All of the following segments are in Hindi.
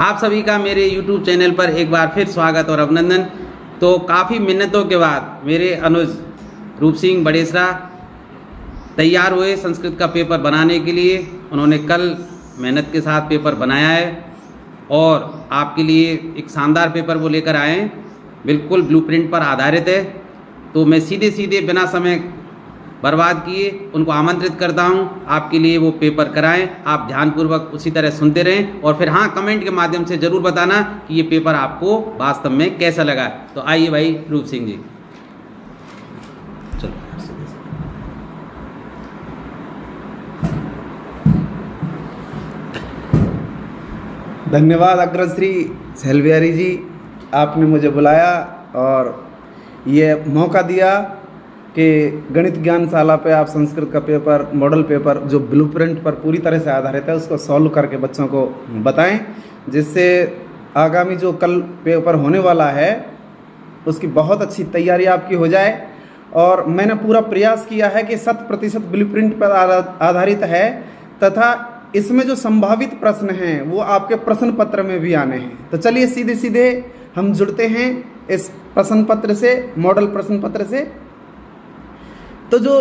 आप सभी का मेरे YouTube चैनल पर एक बार फिर स्वागत और अभिनंदन। तो काफ़ी मिन्नतों के बाद मेरे अनुज रूप सिंह बड़ेसरा तैयार हुए संस्कृत का पेपर बनाने के लिए। उन्होंने कल मेहनत के साथ पेपर बनाया है और आपके लिए एक शानदार पेपर वो लेकर आए हैं, बिल्कुल ब्लूप्रिंट पर आधारित है। तो मैं सीधे सीधे बिना समय बर्बाद किए उनको आमंत्रित करता हूं, आपके लिए वो पेपर कराएं। आप ध्यानपूर्वक उसी तरह सुनते रहें और फिर हाँ, कमेंट के माध्यम से ज़रूर बताना कि ये पेपर आपको वास्तव में कैसा लगा। तो आइए भाई रूप सिंह जी, चलो। धन्यवाद अग्रश्री सेल्वियारी जी, आपने मुझे बुलाया और ये मौका दिया कि गणित ज्ञानशाला पे आप संस्कृत का पेपर, मॉडल पेपर जो ब्लूप्रिंट पर पूरी तरह से आधारित है, उसको सॉल्व करके बच्चों को बताएं, जिससे आगामी जो कल पेपर होने वाला है उसकी बहुत अच्छी तैयारी आपकी हो जाए। और मैंने पूरा प्रयास किया है कि 100% ब्लूप्रिंट पर आधारित है तथा इसमें जो संभावित प्रश्न हैं वो आपके प्रश्न पत्र में भी आने हैं। तो चलिए सीधे सीधे हम जुड़ते हैं इस प्रश्न पत्र से, मॉडल प्रश्न पत्र से। तो जो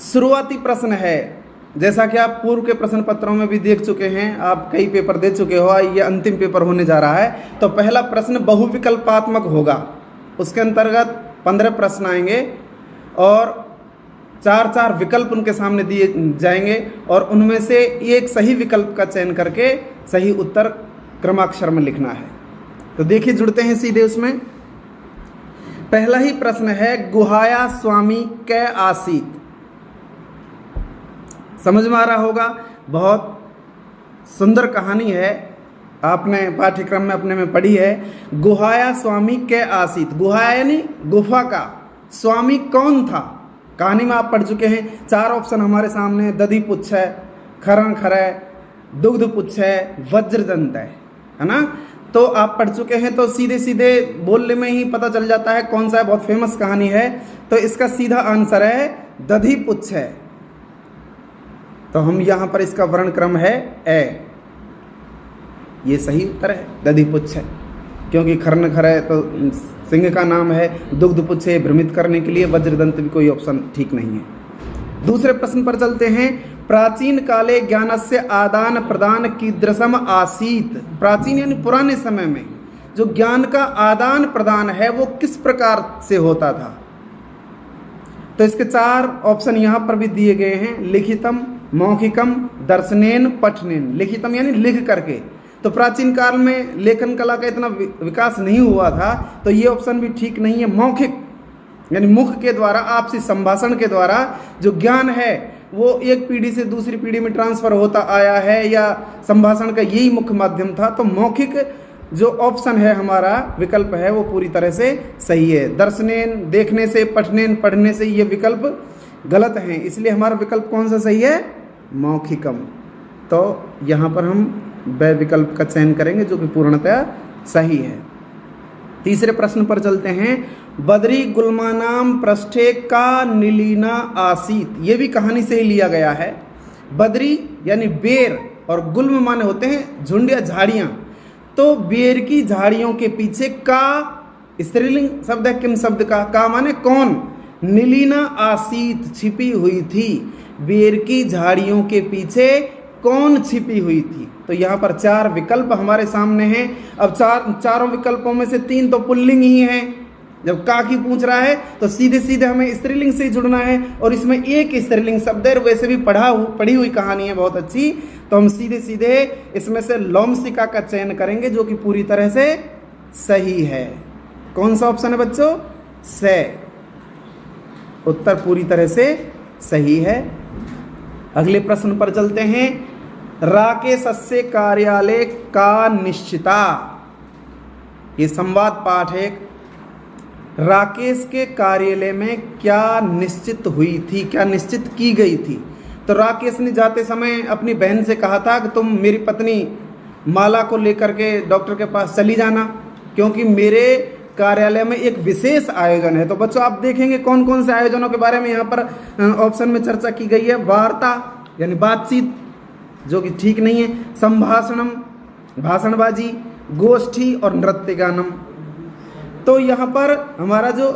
शुरुआती प्रश्न है, जैसा कि आप पूर्व के प्रश्न पत्रों में भी देख चुके हैं, आप कई पेपर दे चुके हो, ये अंतिम पेपर होने जा रहा है। तो पहला प्रश्न बहुविकल्पात्मक होगा, उसके अंतर्गत 15 प्रश्न आएंगे और 4 विकल्प उनके सामने दिए जाएंगे और उनमें से एक सही विकल्प का चयन करके सही उत्तर क्रमाक्षर में लिखना है। तो देखिए, जुड़ते हैं सीधे उसमें। पहला ही प्रश्न है, गुहाया स्वामी कै आसीत। समझ में आ रहा होगा, बहुत सुंदर कहानी है, आपने पाठ्यक्रम में अपने में पढ़ी है। गुहाया स्वामी कै आसीत, गुहाया यानी गुफा का, स्वामी कौन था, कहानी में आप पढ़ चुके हैं। 4 ऑप्शन हमारे सामने, दधि पुच्छ है, खरण खरय, दुग्ध पुच्छ है, वज्रदंत है ना। तो आप पढ़ चुके हैं, तो सीधे सीधे बोलने में ही पता चल जाता है कौन सा है, बहुत फेमस कहानी है। तो इसका सीधा आंसर है दधि पुच्छ है। तो हम यहाँ पर इसका वर्ण क्रम है ए, ये सही उत्तर है, दधि पुच्छ है, क्योंकि खर्ण खरय तो सिंह का नाम है, दुग्ध पुच्छ है भ्रमित करने के लिए, वज्रदंत भी कोई ऑप्शन ठीक नहीं है। दूसरे प्रश्न पर चलते हैं। प्राचीन काले ज्ञानस्य आदान प्रदान कीदृशम आसीत। प्राचीन यानी पुराने समय में जो ज्ञान का आदान प्रदान है वो किस प्रकार से होता था। तो इसके 4 ऑप्शन यहाँ पर भी दिए गए हैं, लिखितम, मौखिकम, दर्शनेन, पठनेन। लिखितम यानी लिख करके, तो प्राचीन काल में लेखन कला का इतना विकास नहीं हुआ था, तो ये ऑप्शन भी ठीक नहीं है। मौखिक यानी मुख के द्वारा, आपसी संभाषण के द्वारा जो ज्ञान है वो एक पीढ़ी से दूसरी पीढ़ी में ट्रांसफर होता आया है, या संभाषण का यही मुख्य माध्यम था। तो मौखिक जो ऑप्शन है हमारा विकल्प है वो पूरी तरह से सही है। दर्शनेन देखने से, पठनेन पढ़ने से, ये विकल्प गलत हैं, इसलिए हमारा विकल्प कौन सा सही है, मौखिकम। तो यहाँ पर हम व विकल्प का चयन करेंगे जो कि पूर्णतः सही है। तीसरे प्रश्न पर चलते हैं। बद्री गुल्मानाम पृष्ठे का नीलीना आसीत। ये भी कहानी से ही लिया गया है। बद्री यानी बेर और गुल्म माने होते हैं झुंड या झाड़ियाँ। तो बेर की झाड़ियों के पीछे का स्त्रीलिंग शब्द है, किम शब्द का माने कौन, नीलीना आसीत छिपी हुई थी। बेर की झाड़ियों के पीछे कौन छिपी हुई थी। तो यहाँ पर 4 विकल्प हमारे सामने हैं। अब चारों विकल्पों में से 3 तो पुल्लिंग ही हैं। जब काकी पूछ रहा है तो सीधे सीधे हमें स्त्रीलिंग से ही जुड़ना है, और इसमें एक स्त्रीलिंग शब्द है, वैसे भी पढ़ी हुई कहानी है बहुत अच्छी। तो हम सीधे सीधे इसमें से लोमशिका का चयन करेंगे जो कि पूरी तरह से सही है। कौन सा ऑप्शन है बच्चों, से। उत्तर पूरी तरह से सही है। अगले प्रश्न पर चलते हैं। राकेशस्य कार्यालय का निश्चिता। ये संवाद पाठ है। राकेश के कार्यालय में क्या निश्चित हुई थी, क्या निश्चित की गई थी। तो राकेश ने जाते समय अपनी बहन से कहा था कि तुम मेरी पत्नी माला को लेकर के डॉक्टर के पास चली जाना, क्योंकि मेरे कार्यालय में एक विशेष आयोजन है। तो बच्चों आप देखेंगे कौन कौन से आयोजनों के बारे में यहाँ पर ऑप्शन में चर्चा की गई है। वार्ता यानी बातचीत, जो कि ठीक नहीं है। संभाषणम भाषणबाजी, गोष्ठी और नृत्य गानम। तो यहाँ पर हमारा जो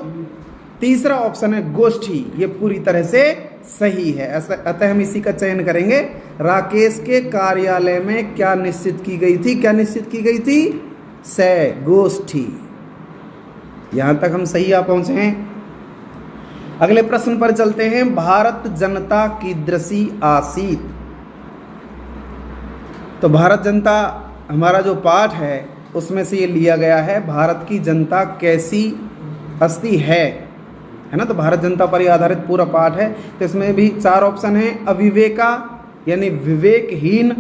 तीसरा ऑप्शन है गोष्ठी, ये पूरी तरह से सही है। अतः हम इसी का चयन करेंगे। राकेश के कार्यालय में क्या निश्चित की गई थी? क्या निश्चित की गई थी? गोष्ठी। यहां तक हम सही आ पहुंचे हैं। अगले प्रश्न पर चलते हैं। भारत जनता कीदृशी आसीत। तो भारत जनता हमारा जो पाठ है उसमें से ये लिया गया है। भारत की जनता कैसी अस्ति है ना। तो भारत जनता पर ही आधारित पूरा पाठ है। तो इसमें भी 4 ऑप्शन है। अविवेका यानी विवेकहीन,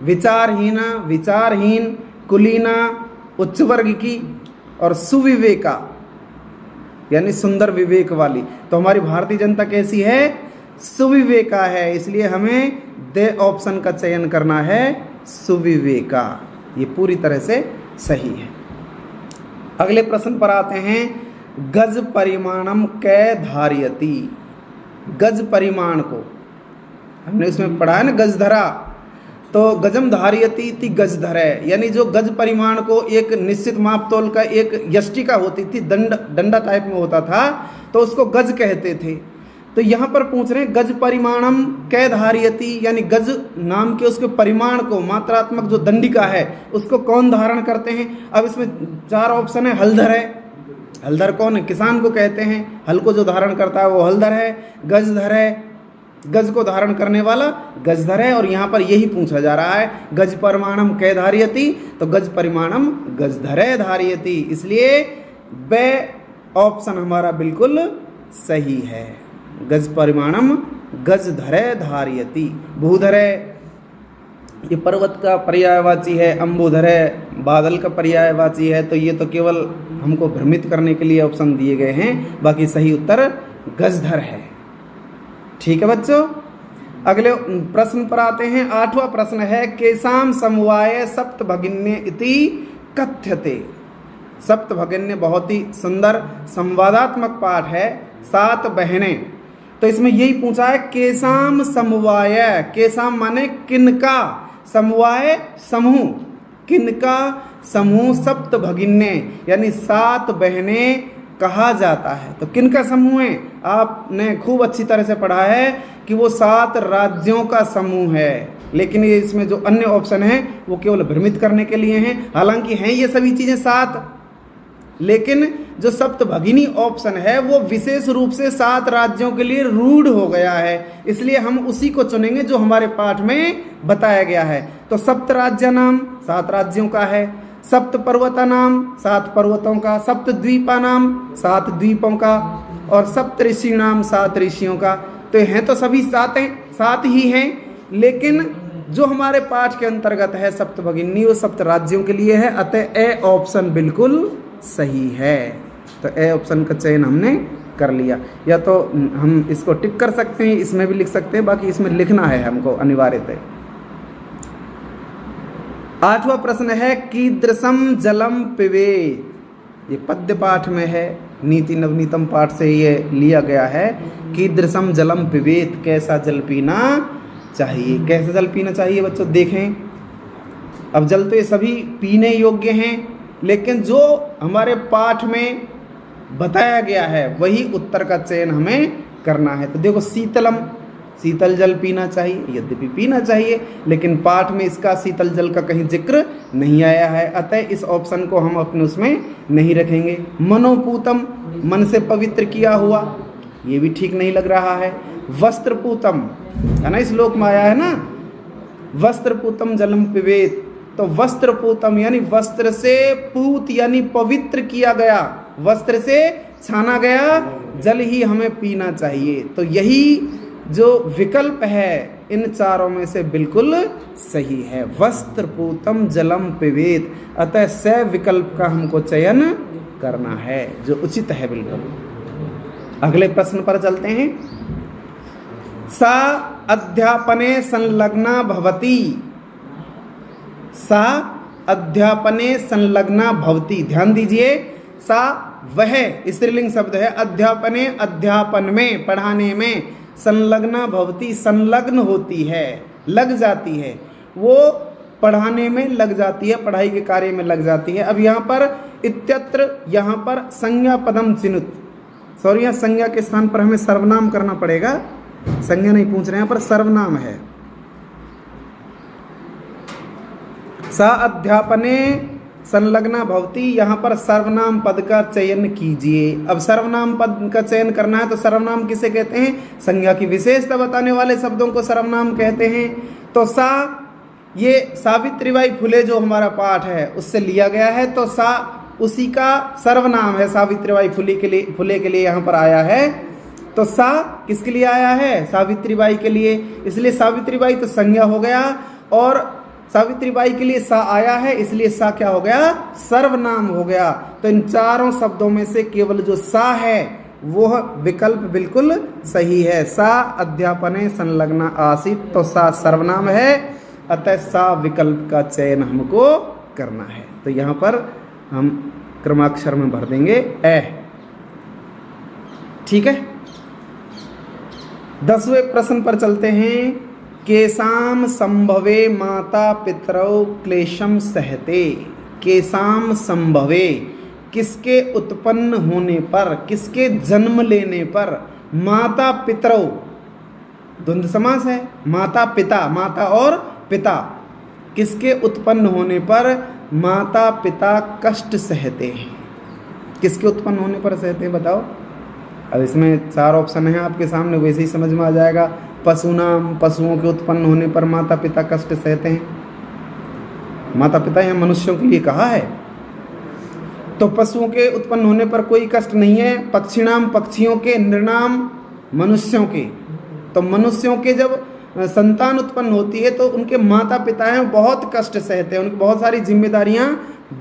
विचारहीना विचारहीन, कुलीना उच्च वर्ग की, और सुविवेका यानी सुंदर विवेक वाली। तो हमारी भारतीय जनता कैसी है? सुविवेका है। इसलिए हमें द ऑप्शन का चयन करना है, सुविवेका। ये पूरी तरह से सही है। अगले प्रश्न पर आते हैं। गज परिमाणम कै धारयति। गज परिमाण को हमने उसमें पढ़ा है ना, गज धरा। तो गजम धारयति इति गज धरे, यानी जो गज परिमाण को एक निश्चित मापतोल का एक यष्टिका होती थी, डंडा टाइप में होता था, तो उसको गज कहते थे। तो यहाँ पर पूछ रहे हैं गज परिमाणम कै धारयति, यानी गज नाम के उसके परिमाण को, मात्रात्मक जो दंडिका है उसको कौन धारण करते हैं। अब इसमें 4 ऑप्शन है। हलधर है। हलधर कौन है? किसान को कहते हैं। हल को जो धारण करता है वो हलधर है। गजधर है, गज को धारण करने वाला गजधर है। और यहाँ पर यही पूछा जा रहा है गज परिमाणम कै धारयति, तो गज परिमाणम गजधरे धारयति। इसलिए बे ऑप्शन हमारा बिल्कुल सही है। गज परिमाणम गजधरे धारयति। भूधरे ये पर्वत का पर्यायवाची है, अंबुधरे बादल का पर्यायवाची है। तो ये तो केवल हमको भ्रमित करने के लिए ऑप्शन दिए गए हैं, बाकी सही उत्तर गजधर है। ठीक है बच्चों। अगले प्रश्न पर आते हैं। 8वां प्रश्न है। केसाम समवाय सप्तभगिन्य इति कथ्यते। सप्तभगिन्य बहुत ही सुंदर संवादात्मक पाठ है। 7 बहनें। तो इसमें यही पूछा है केसाम समवाय। केसाम माने किनका, समवाय समूह, किनका समूह सप्तभगिन्य यानी 7 बहनें कहा जाता है। तो किनका समूह है? आपने खूब अच्छी तरह से पढ़ा है कि वो 7 राज्यों का समूह है। लेकिन ये इसमें जो अन्य ऑप्शन है वो केवल भ्रमित करने के लिए हैं। हालांकि हैं ये सभी चीजें 7, लेकिन जो सप्तभगिनी ऑप्शन है वो विशेष रूप से 7 राज्यों के लिए रूढ़ हो गया है। इसलिए हम उसी को चुनेंगे जो हमारे पाठ में बताया गया है। तो सप्त राज्य नाम 7 राज्यों का है। सप्त पर्वता नाम 7 पर्वतों का। सप्त द्वीपा नाम 7 द्वीपों का। और सप्त ऋषि नाम 7 ऋषियों का। तो हैं तो सभी 7 ही हैं, लेकिन जो हमारे पाठ के अंतर्गत है सप्तभगिनी वो 7 राज्यों के लिए है। अतः ए ऑप्शन बिल्कुल सही है। तो ए ऑप्शन का चयन हमने कर लिया। या तो हम इसको टिक कर सकते हैं, इसमें भी लिख सकते हैं, बाकी इसमें लिखना है हमको अनिवार्यतः। 8वां प्रश्न है। कीदृशम जलम पिबेत। ये पद्य पाठ में है, नीति नवनीतम पाठ से ये लिया गया है। कीदृशम जलम पिबेत, कैसा जल पीना चाहिए। कैसा जल पीना चाहिए बच्चों देखें। अब जल तो ये सभी पीने योग्य हैं, लेकिन जो हमारे पाठ में बताया गया है वही उत्तर का चयन हमें करना है। तो देखो शीतलम, शीतल जल पीना चाहिए, यद्यपि पीना चाहिए, लेकिन पाठ में इसका शीतल जल का कहीं जिक्र नहीं आया है। अतः इस ऑप्शन को हम अपने उसमें नहीं रखेंगे। मनोपूतम, मन से पवित्र किया हुआ, ये भी ठीक नहीं लग रहा है। वस्त्रपूतम है ना, इस श्लोक में आया है ना, वस्त्रपूतम जलम पिबेत। तो वस्त्रपूतम यानी वस्त्र से पूत यानी पवित्र किया गया, वस्त्र से छाना गया जल ही हमें पीना चाहिए। तो यही जो विकल्प है इन 4 में से बिल्कुल सही है। वस्त्रपूतम जलम पिबेत। अतः स विकल्प का हमको चयन करना है जो उचित है बिल्कुल। अगले प्रश्न पर चलते हैं। सा अध्यापने संलग्ना भवति। सा अध्यापने संलग्ना भवति। ध्यान दीजिए, सा वह स्त्रीलिंग शब्द है। अध्यापने अध्यापन में, पढ़ाने में। संलग्ना भवति संलग्न होती है, लग जाती है। वो पढ़ाने में लग जाती है, पढ़ाई के कार्य में लग जाती है। अब यहाँ पर इत्यत्र, यहाँ पर संज्ञा पदम चिनुत, सॉरी यहाँ संज्ञा के स्थान पर हमें सर्वनाम करना पड़ेगा, संज्ञा नहीं पूछ रहे हैं, यहाँ पर सर्वनाम है। सा अध्यापने संलग्ना भवती, यहाँ पर सर्वनाम पद का चयन कीजिए। अब सर्वनाम पद का चयन करना है तो सर्वनाम किसे कहते हैं? संज्ञा की विशेषता बताने वाले शब्दों को सर्वनाम कहते हैं। तो सा, ये सावित्रीबाई फुले जो हमारा पाठ है उससे लिया गया है, तो सा उसी का सर्वनाम है, सावित्रीबाई फुले के लिए यहाँ पर आया है। तो सा किसके लिए आया है? सावित्रीबाई के लिए, इसलिए सावित्रीबाई तो संज्ञा हो गया और सावित्रीबाई के लिए सा आया है, इसलिए सा क्या हो गया? सर्वनाम हो गया। तो इन चारों शब्दों में से केवल जो सा है वो विकल्प बिल्कुल सही है। सा अध्यापने संलग्ना आसीत, तो सा सर्वनाम है, अतः सा विकल्प का चयन हमको करना है। तो यहाँ पर हम क्रमाक्षर में भर देंगे ए, ठीक है। 10वें प्रश्न पर चलते हैं। केसाम संभवे माता पितरौ क्लेशम सहते। केसाम संभवे, किसके उत्पन्न होने पर, किसके जन्म लेने पर, माता पितरौ द्वंद समास है, माता पिता, माता और पिता, किसके उत्पन्न होने पर माता पिता कष्ट सहते हैं। किसके उत्पन्न होने पर सहते हैं बताओ? अब इसमें 4 ऑप्शन हैं आपके सामने, वैसे ही समझ में आ जाएगा। पशुनाम, पशुओं के उत्पन्न होने पर माता पिता कष्ट सहते हैं। माता पिता यहाँ मनुष्यों के लिए कहा है, तो पशुओं के उत्पन्न होने पर कोई कष्ट नहीं है। पक्षिणाम, पक्षियों के, नृणाम, मनुष्यों के, तो मनुष्यों के जब संतान उत्पन्न होती है तो उनके माता पिता हैं बहुत कष्ट सहते हैं, उनकी बहुत सारी जिम्मेदारियां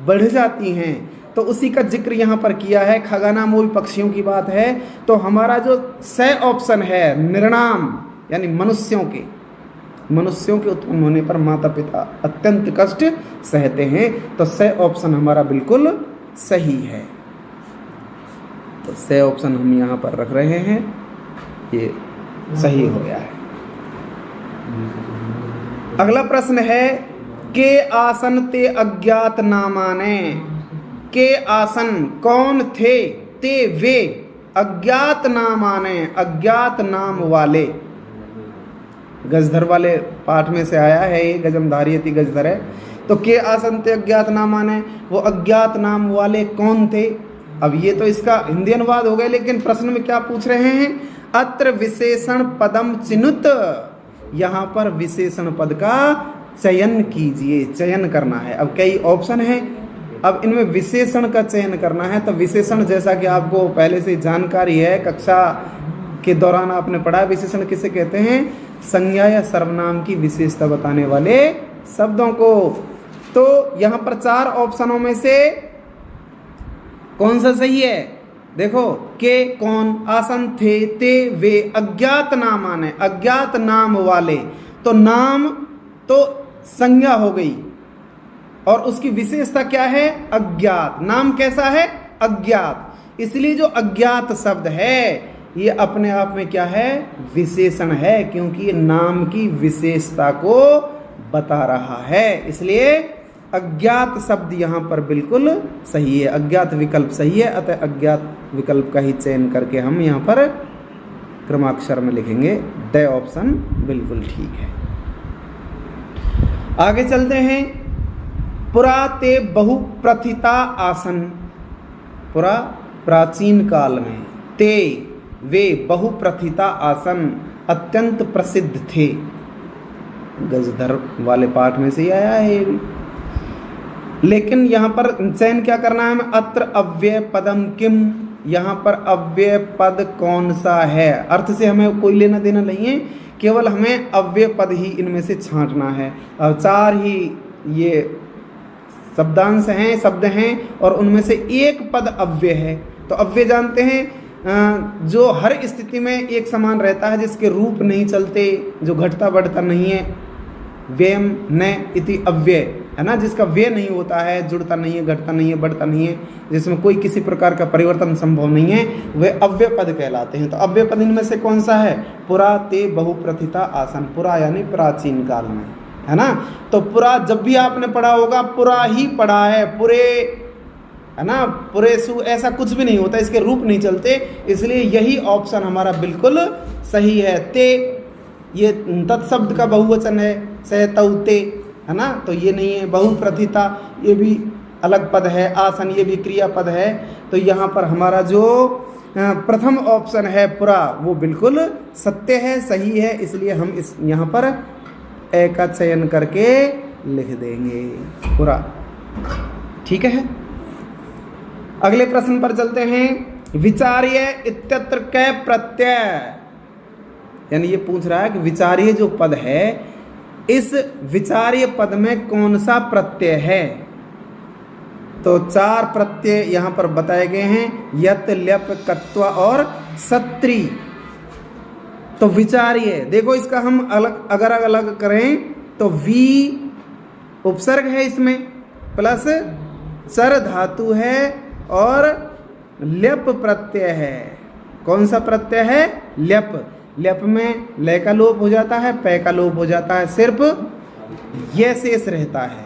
बढ़ जाती हैं। तो उसी का जिक्र यहाँ पर किया है। खगानाम वो भी पक्षियों की बात है। तो हमारा जो स ऑप्शन है नृणाम, यानी मनुष्यों के उत्पन्न होने पर माता पिता अत्यंत कष्ट सहते हैं, तो स ऑप्शन हमारा बिल्कुल सही है। तो स ऑप्शन हम यहाँ पर रख रहे हैं, ये सही हो गया है। अगला प्रश्न है के आसन ते अज्ञात नामाने। के आसन कौन थे, ते वे, अज्ञात नामाने अज्ञात नाम वाले। गजधर वाले पाठ में से आया है, ये गजमधारियति गजधर है। तो के आसन ते अज्ञात नामाने, वो अज्ञात नाम वाले कौन थे? अब ये तो इसका हिंदी अनुवाद हो गया, लेकिन प्रश्न में क्या पूछ रहे हैं? अत्र विशेषण पदम चिनुत, यहाँ पर विशेषण पद का चयन कीजिए, चयन करना है। अब कई ऑप्शन है, अब इनमें विशेषण का चयन करना है। तो विशेषण जैसा कि आपको पहले से जानकारी है, कक्षा के दौरान आपने पढ़ा, विशेषण किसे कहते हैं? संज्ञा या सर्वनाम की विशेषता बताने वाले शब्दों को। तो यहाँ पर 4 ऑप्शनों में से कौन सा सही है? देखो, के कौन, आसन थे, ते वे, अज्ञात नाम आने, अज्ञात नाम वाले। तो नाम तो संज्ञा हो गई और उसकी विशेषता क्या है? अज्ञात। नाम कैसा है? अज्ञात। इसलिए जो अज्ञात शब्द है ये अपने आप में क्या है? विशेषण है, क्योंकि ये नाम की विशेषता को बता रहा है। इसलिए अज्ञात शब्द यहाँ पर बिल्कुल सही है, अज्ञात विकल्प सही है। अतः अज्ञात विकल्प का ही चयन करके हम यहाँ पर क्रमाक्षर में लिखेंगे ड ऑप्शन बिल्कुल ठीक है। आगे चलते हैं। पुरा ते बहुप्रथिता आसन। पुरा प्राचीन काल में, ते वे बहुप्रथिता आसन अत्यंत प्रसिद्ध थे। गजधर वाले पाठ में से ही आया है ये भी। लेकिन यहाँ पर चयन क्या करना है हमें? अत्र अव्यय पदम किम, यहाँ पर अव्यय पद कौन सा है? अर्थ से हमें कोई लेना देना नहीं है, केवल हमें अव्यय पद ही इनमें से छांटना है। अब 4 ही ये शब्दांश हैं, शब्द हैं, और उनमें से एक पद अव्यय है। तो अव्यय जानते हैं जो हर स्थिति में एक समान रहता है, जिसके रूप नहीं चलते, जो घटता बढ़ता नहीं है। व्ययम न इति अव्यय है ना, जिसका व्यय नहीं होता है, जुड़ता नहीं है, घटता नहीं है, बढ़ता नहीं है, जिसमें कोई किसी प्रकार का परिवर्तन संभव नहीं है, वे अव्यय पद कहलाते हैं। तो अव्यय पद इनमें से कौन सा है? पुरा ते बहुप्रथिता आसन। पुरा यानी प्राचीन काल में, है ना। तो पुरा जब भी आपने पढ़ा होगा पुरा ही पढ़ा है, पुरे, है ना, पुरे सु ऐसा कुछ भी नहीं होता, इसके रूप नहीं चलते, इसलिए यही ऑप्शन हमारा बिल्कुल सही है। ते ये तत्शब्द का बहुवचन है, सह तौ ते, है ना, तो ये नहीं है। बहुप्रथिता ये भी अलग पद है। आसन ये भी क्रियापद है। तो यहाँ पर हमारा जो प्रथम ऑप्शन है पुरा वो बिल्कुल सत्य है, सही है, इसलिए हम इस यहाँ पर ए का चयन करके लिख देंगे पुरा। ठीक है, अगले प्रश्न पर चलते हैं। विचार्य इत्यत्र कै प्रत्यय, यानी ये पूछ रहा है कि विचार्य जो पद है इस विचार्य पद में कौन सा प्रत्यय है। तो 4 प्रत्यय यहाँ पर बताए गए हैं, यत, ल्यप, कत्व और सत्री। तो विचार्य देखो, इसका हम अलग अगर अलग करें तो वी उपसर्ग है इसमें, प्लस चर धातु है और ल्यप प्रत्यय है। कौन सा प्रत्यय है? ल्यप। ल्यप में लय का लोप हो जाता है, पै का लोप हो जाता है, सिर्फ ये शेष रहता है।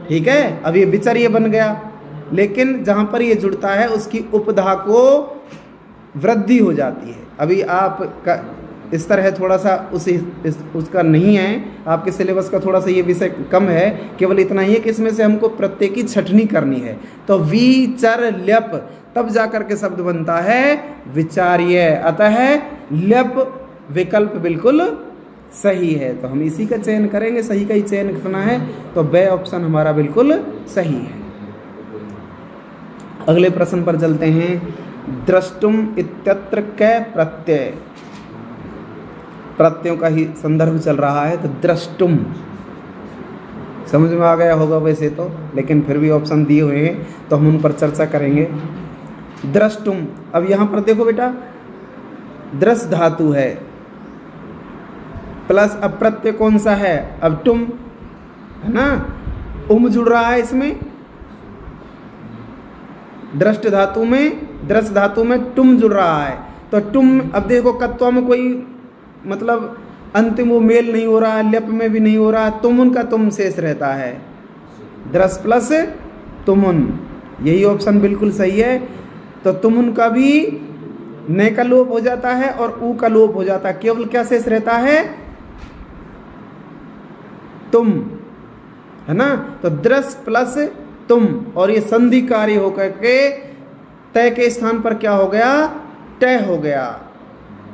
ठीक है, अब ये विचार्य बन गया, लेकिन जहाँ पर ये जुड़ता है उसकी उपधा को वृद्धि हो जाती है। अभी आपका इस तरह थोड़ा सा उसका नहीं है, आपके सिलेबस का थोड़ा सा ये विषय कम है, केवल इतना ही है कि इसमें से हमको प्रत्यय की छटनी करनी है। तो वी, चर, ल्यप, तब जाकर के शब्द बनता है विचार्य। अतः ल्यप विकल्प बिल्कुल सही है, तो हम इसी का चयन करेंगे, सही का ही चयन करना है। तो बे ऑप्शन हमारा बिल्कुल सही है। अगले प्रश्न पर चलते हैं। द्रष्टुम इत्यत्र कै प्रत्यय, प्रत्ययों का ही संदर्भ चल रहा है, तो द्रष्टुम समझ में आ गया होगा वैसे तो, लेकिन फिर भी ऑप्शन दिए हुए हैं तो हम उन पर चर्चा करेंगे। द्रष्टुम, अब यहाँ पर देखो बेटा, द्रस धातु है प्लस अब प्रत्यय कौन सा है? अब तुम, है ना, उम जुड़ रहा है इसमें, दृष्ट धातु में, दृष्ट धातु में तुम जुड़ रहा है। तो तुम, अब देखो कत्वा में कोई मतलब अंतिम वो मेल नहीं हो रहा है, ल्यप में भी नहीं हो रहा है, तुमुन का तुम शेष रहता है, दृष्ट प्लस तुमुन, यही ऑप्शन बिल्कुल सही है। तो तुमुन का भी ने का लोप हो जाता है और ऊ का लोप हो जाता है, केवल क्या शेष रहता है? तुम, है ना। तो दृष्ट प्लस तुम, और ये संधि कार्य होकर के तय के स्थान पर क्या हो गया? तय हो गया।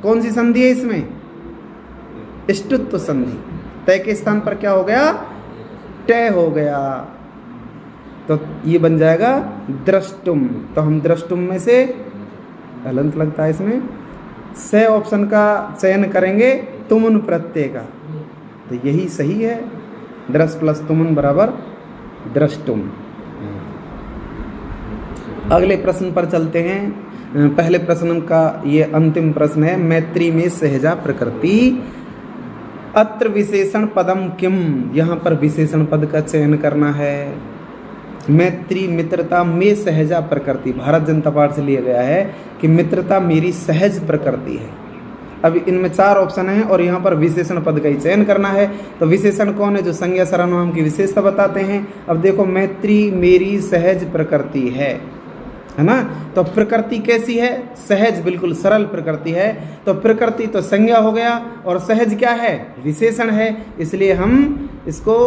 कौन सी संधि है इसमें? इष्टुत्व संधि। तय के स्थान पर क्या हो गया? तय हो गया। तो ये बन जाएगा द्रष्टुम। तो हम द्रष्टुम में से हलंत लगता है इसमें, से ऑप्शन का चयन करेंगे तुमुन प्रत्यय का, तो यही सही है। द्रष्ट प्लस तुमुन बराबर द्रष्टुम। अगले प्रश्न पर चलते हैं। पहले प्रश्न का ये अंतिम प्रश्न है। मैत्री में सहजा प्रकृति, अत्र विशेषण पदम किम, यहाँ पर विशेषण पद का चयन करना है। मैत्री मित्रता में सहजा प्रकृति, भारत जनता पार्टी से लिया गया है कि मित्रता मेरी सहज प्रकृति है। अब इनमें 4 ऑप्शन हैं और यहाँ पर विशेषण पद का ही चयन करना है। तो विशेषण कौन है? जो संज्ञा सर्वनाम की विशेषता बताते हैं। अब देखो, मैत्री मेरी सहज प्रकृति है ना। तो प्रकृति कैसी है? सहज, बिल्कुल सरल प्रकृति है। तो प्रकृति तो संज्ञा हो गया और सहज क्या है? विशेषण है। इसलिए हम इसको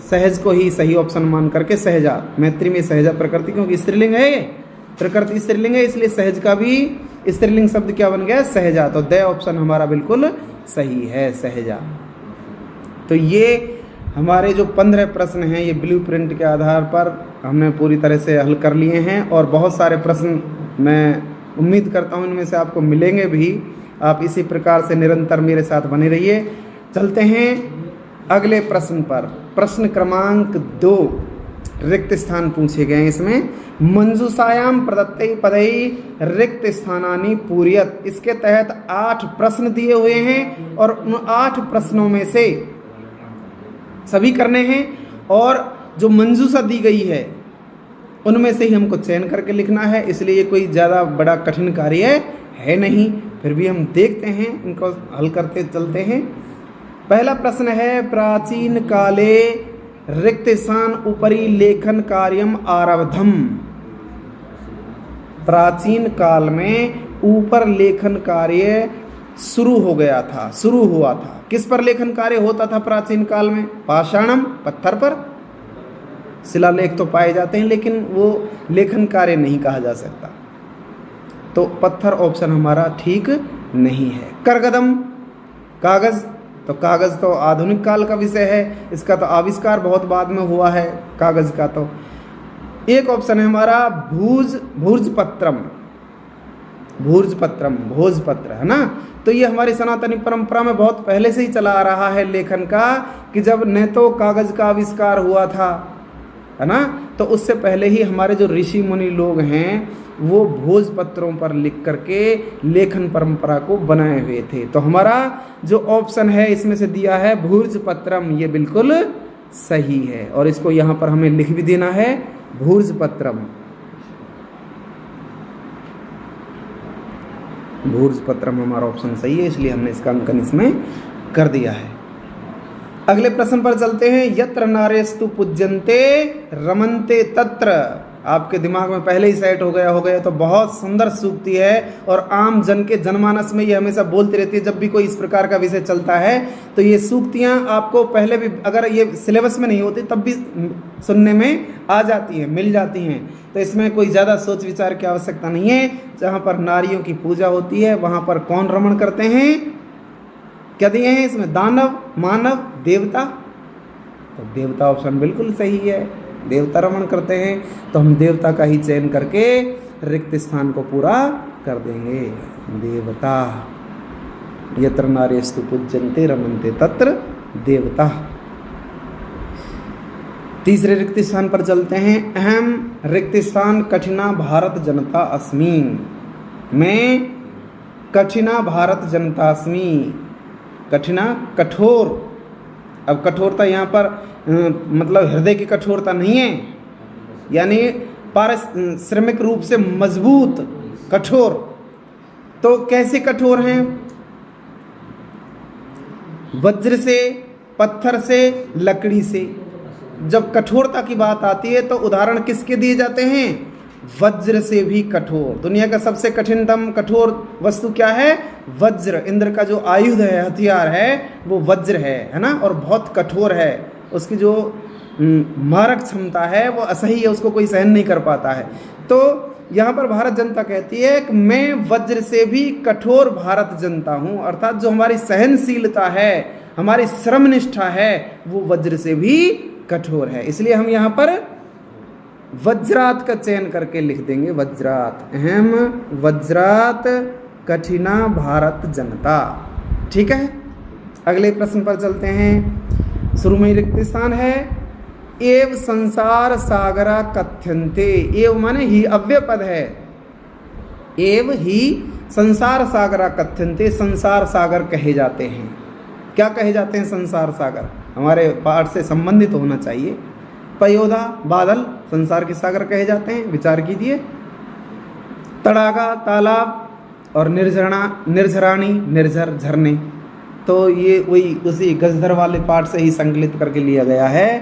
सहज को ही सही ऑप्शन मान करके सहजा, मैत्री में सहजा प्रकृति, क्योंकि स्त्रीलिंग है ये, प्रकृति स्त्रीलिंग है, इसलिए सहज का भी स्त्रीलिंग शब्द क्या बन गया? सहजा। तो द ऑप्शन हमारा बिल्कुल सही है, सहजा। तो ये हमारे जो 15 प्रश्न हैं ये ब्लूप्रिंट के आधार पर हमने पूरी तरह से हल कर लिए हैं, और बहुत सारे प्रश्न मैं उम्मीद करता हूँ इनमें से आपको मिलेंगे भी। आप इसी प्रकार से निरंतर मेरे साथ बने रहिए। चलते हैं अगले प्रश्न पर। प्रश्न क्रमांक 2, रिक्त स्थान पूछे गए हैं इसमें। मंजूषायाम प्रदत्तै पदै रिक्त स्थानानि पूरयत, इसके तहत 8 प्रश्न दिए हुए हैं और उन 8 प्रश्नों में से सभी करने हैं, और जो मंजूषा दी गई है उनमें से ही हमको चयन करके लिखना है। इसलिए ये कोई ज़्यादा बड़ा कठिन कार्य है नहीं, फिर भी हम देखते हैं, इनको हल करते चलते हैं। पहला प्रश्न है, प्राचीन काले रिक्त स्थान उपरि लेखन कार्यम आरब्धम। प्राचीन काल में ऊपर लेखन कार्य शुरू हो गया था, शुरू हुआ था। किस पर लेखन कार्य होता था प्राचीन काल में? पाषाणम, पत्थर पर। शिलालेख तो पाए जाते हैं लेकिन वो लेखन कार्य नहीं कहा जा सकता, तो पत्थर ऑप्शन हमारा ठीक नहीं है। करगदम, कागज, तो कागज तो आधुनिक काल का विषय है, इसका तो आविष्कार बहुत बाद में हुआ है कागज का। तो एक ऑप्शन है हमारा भूर्जपत्रम, भूर्जपत्रम, भोजपत्र, है ना। तो ये हमारी सनातनी परंपरा में बहुत पहले से ही चला आ रहा है लेखन का, कि जब न तो कागज का आविष्कार हुआ था, है ना, तो उससे पहले ही हमारे जो ऋषि मुनि लोग हैं वो भोजपत्रों पर लिख करके लेखन परंपरा को बनाए हुए थे। तो हमारा जो ऑप्शन है इसमें से दिया है भूर्जपत्रम, ये बिल्कुल सही है, और इसको यहाँ पर हमें लिख भी देना है, भूर्जपत्रम। भूर्जपत्रम हमारा ऑप्शन सही है, इसलिए हमने इसका अंकन इसमें कर दिया है। अगले प्रश्न पर चलते हैं। यत्र नारेस्तु पूज्यन्ते रमन्ते तत्र। आपके दिमाग में पहले ही सेट हो गया तो बहुत सुंदर सूक्ति है, और आम जन के जनमानस में ये हमेशा बोलती रहती है जब भी कोई इस प्रकार का विषय चलता है। तो ये सूक्तियाँ आपको पहले भी, अगर ये सिलेबस में नहीं होती तब भी सुनने में आ जाती हैं, मिल जाती हैं। तो इसमें कोई ज़्यादा सोच विचार की आवश्यकता नहीं है। जहाँ पर नारियों की पूजा होती है वहाँ पर कौन रमण करते हैं? क्या दिए हैं इसमें? दानव, मानव, देवता। तो देवता ऑप्शन बिल्कुल सही है, देवता रमण करते हैं। तो हम देवता का ही चयन करके रिक्त स्थान को पूरा कर देंगे। देवता, यत्र नारेस्तु पूज्यन्ते रमन्ते तत्र देवता। तीसरे रिक्त स्थान पर चलते हैं। अहम रिक्त स्थान कठिना भारत जनता अस्मि। मैं कठिना भारत जनता अस्मि। कठिना, कठोर। अब कठोरता यहाँ पर मतलब हृदय की कठोरता नहीं है, यानी पारिश्रमिक रूप से मजबूत, कठोर। तो कैसे कठोर हैं? वज्र से, पत्थर से, लकड़ी से। जब कठोरता की बात आती है तो उदाहरण किसके दिए जाते हैं? वज्र से भी कठोर। दुनिया का सबसे कठिनतम कठोर वस्तु क्या है? वज्र। इंद्र का जो आयुध है, हथियार है, वो वज्र है ना, और बहुत कठोर है। उसकी जो मारक क्षमता है वो असह्य है, उसको कोई सहन नहीं कर पाता है। तो यहाँ पर भारत जनता कहती है कि मैं वज्र से भी कठोर भारत जनता हूँ, अर्थात जो हमारी सहनशीलता है, हमारी श्रमनिष्ठा है, वो वज्र से भी कठोर है। इसलिए हम यहाँ पर वज्रात का चयन करके लिख देंगे, वज्रात। अहम वज्रात कठिना भारत जनता। ठीक है, अगले प्रश्न पर चलते हैं। शुरू में ही रिक्त स्थान है। एव संसार सागरा कथ्यन्ते। एव माने ही, अव्यय पद है। एव ही संसार सागरा कथ्यन्ते। संसार सागर कहे जाते हैं। क्या कहे जाते हैं संसार सागर? हमारे पाठ से संबंधित होना चाहिए। पयोदा, बादल संसार के सागर कहे जाते हैं, विचार कीजिए। तड़ागा, तालाब, और निर्झरणा, निर्झराणी, निर्झर, झरने। तो ये वही उसी गजधर वाले पाठ से ही संकलित करके लिया गया है।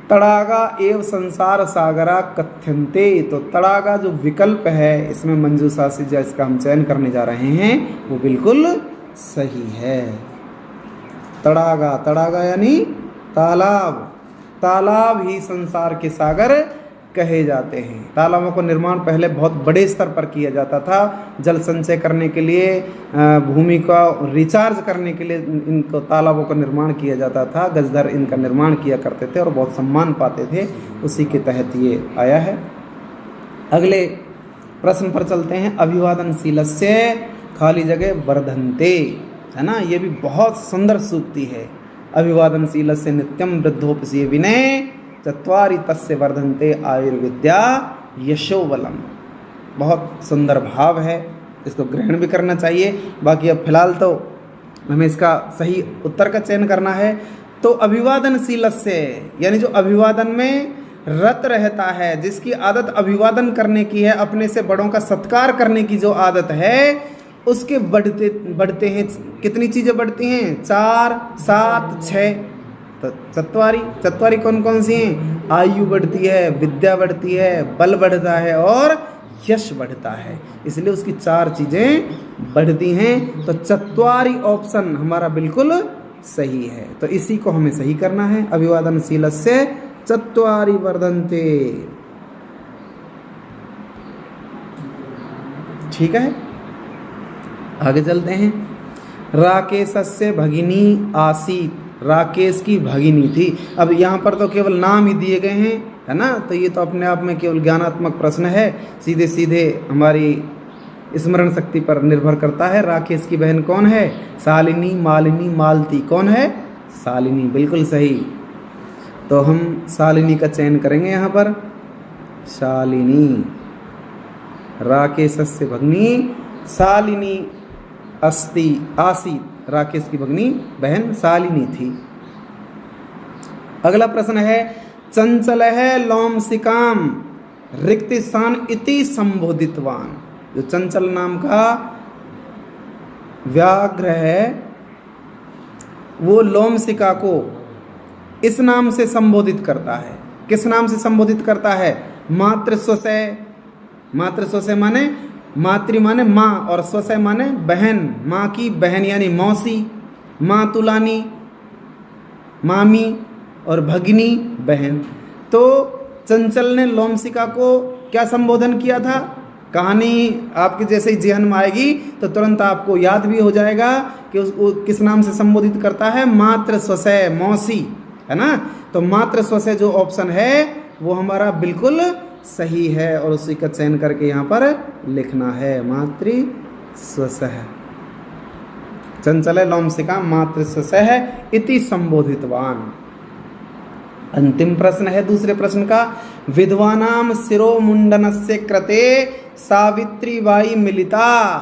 तड़ागा एव संसार सागरा कथ्यन्ते। तो तड़ागा जो विकल्प है, इसमें मंजूषा से जिसका हम चयन करने जा रहे हैं वो बिल्कुल सही है। तड़ागा, तड़ागा यानी तालाब। तालाब ही संसार के सागर कहे जाते हैं। तालाबों का निर्माण पहले बहुत बड़े स्तर पर किया जाता था। जल संचय करने के लिए, भूमि का रिचार्ज करने के लिए इनको तालाबों का निर्माण किया जाता था। गजधर इनका निर्माण किया करते थे और बहुत सम्मान पाते थे, उसी के तहत ये आया है। अगले प्रश्न पर चलते हैं। अभिवादनशीलस्य खाली जगह वर्धन्ते, है ना, ये भी बहुत सुंदर सूक्ति है। अभिवादनशीलस्य नित्यम वृद्धोपसीय विनय चत्वारि तस्य वर्धन्ते आयुर्विद्या यशोबलम। बहुत सुंदर भाव है, इसको ग्रहण भी करना चाहिए। बाकी अब फिलहाल तो हमें इसका सही उत्तर का चयन करना है। तो अभिवादनशीलस्य यानी जो अभिवादन में रत रहता है, जिसकी आदत अभिवादन करने की है, अपने से बड़ों का सत्कार करने की जो आदत है, उसके बढ़ते बढ़ते हैं, कितनी चीज़ें बढ़ती हैं? 4, 7, 6। तो चत्वारी, चत्वारी कौन कौन सी हैं? आयु बढ़ती है, विद्या बढ़ती है, बल बढ़ता है और यश बढ़ता है, इसलिए उसकी 4 चीज़ें बढ़ती हैं। तो चत्वारी ऑप्शन हमारा बिल्कुल सही है। तो इसी को हमें सही करना है। अभिवादनशीलस्य चत्वारि वर्धन्ते। ठीक है, आगे चलते हैं। राकेशस्य भगिनी आसीत, राकेश की भगिनी थी। अब यहाँ पर तो केवल नाम ही दिए गए हैं, है ना, तो ये तो अपने आप में केवल ज्ञानात्मक प्रश्न है, सीधे सीधे हमारी स्मरण शक्ति पर निर्भर करता है। राकेश की बहन कौन है? शालिनी, मालिनी, मालती। कौन है? शालिनी, बिल्कुल सही। तो हम शालिनी का चयन करेंगे यहाँ पर। शालिनी, राकेशस्य भगिनी शालिनी अस्ति आसीत, राकेश की भगिनी बहन शालिनी थी। अगला प्रश्न है, चंचल है लोमसिकाम रिक्त स्थान इति संबोधितवान। जो चंचल नाम का व्याघ्र है वो लोमसिका को इस नाम से संबोधित करता है। किस नाम से संबोधित करता है? मातृ स्वशय। मातृ स्वशय माने मातृ माने माँ और स्वशय माने बहन, माँ की बहन यानी मौसी, मातुलानी मामी और भगिनी बहन। तो चंचल ने लोमसिका को क्या संबोधन किया था? कहानी आपके जैसे ही जेहन में आएगी तो तुरंत आपको याद भी हो जाएगा कि उसको किस नाम से संबोधित करता है। मातृ स्वशय, मौसी, है ना। तो मातृ स्वशय जो ऑप्शन है वो हमारा बिल्कुल सही है और उसी का चयन करके यहाँ पर लिखना है, मातृ स्वशय। चंचल लोमसिका मातृ स्वशय इति संबोधितवान। अंतिम प्रश्न है दूसरे प्रश्न का, विधवानाम शिरोमुंडनस्य कृते सावित्री बाई मिलिता।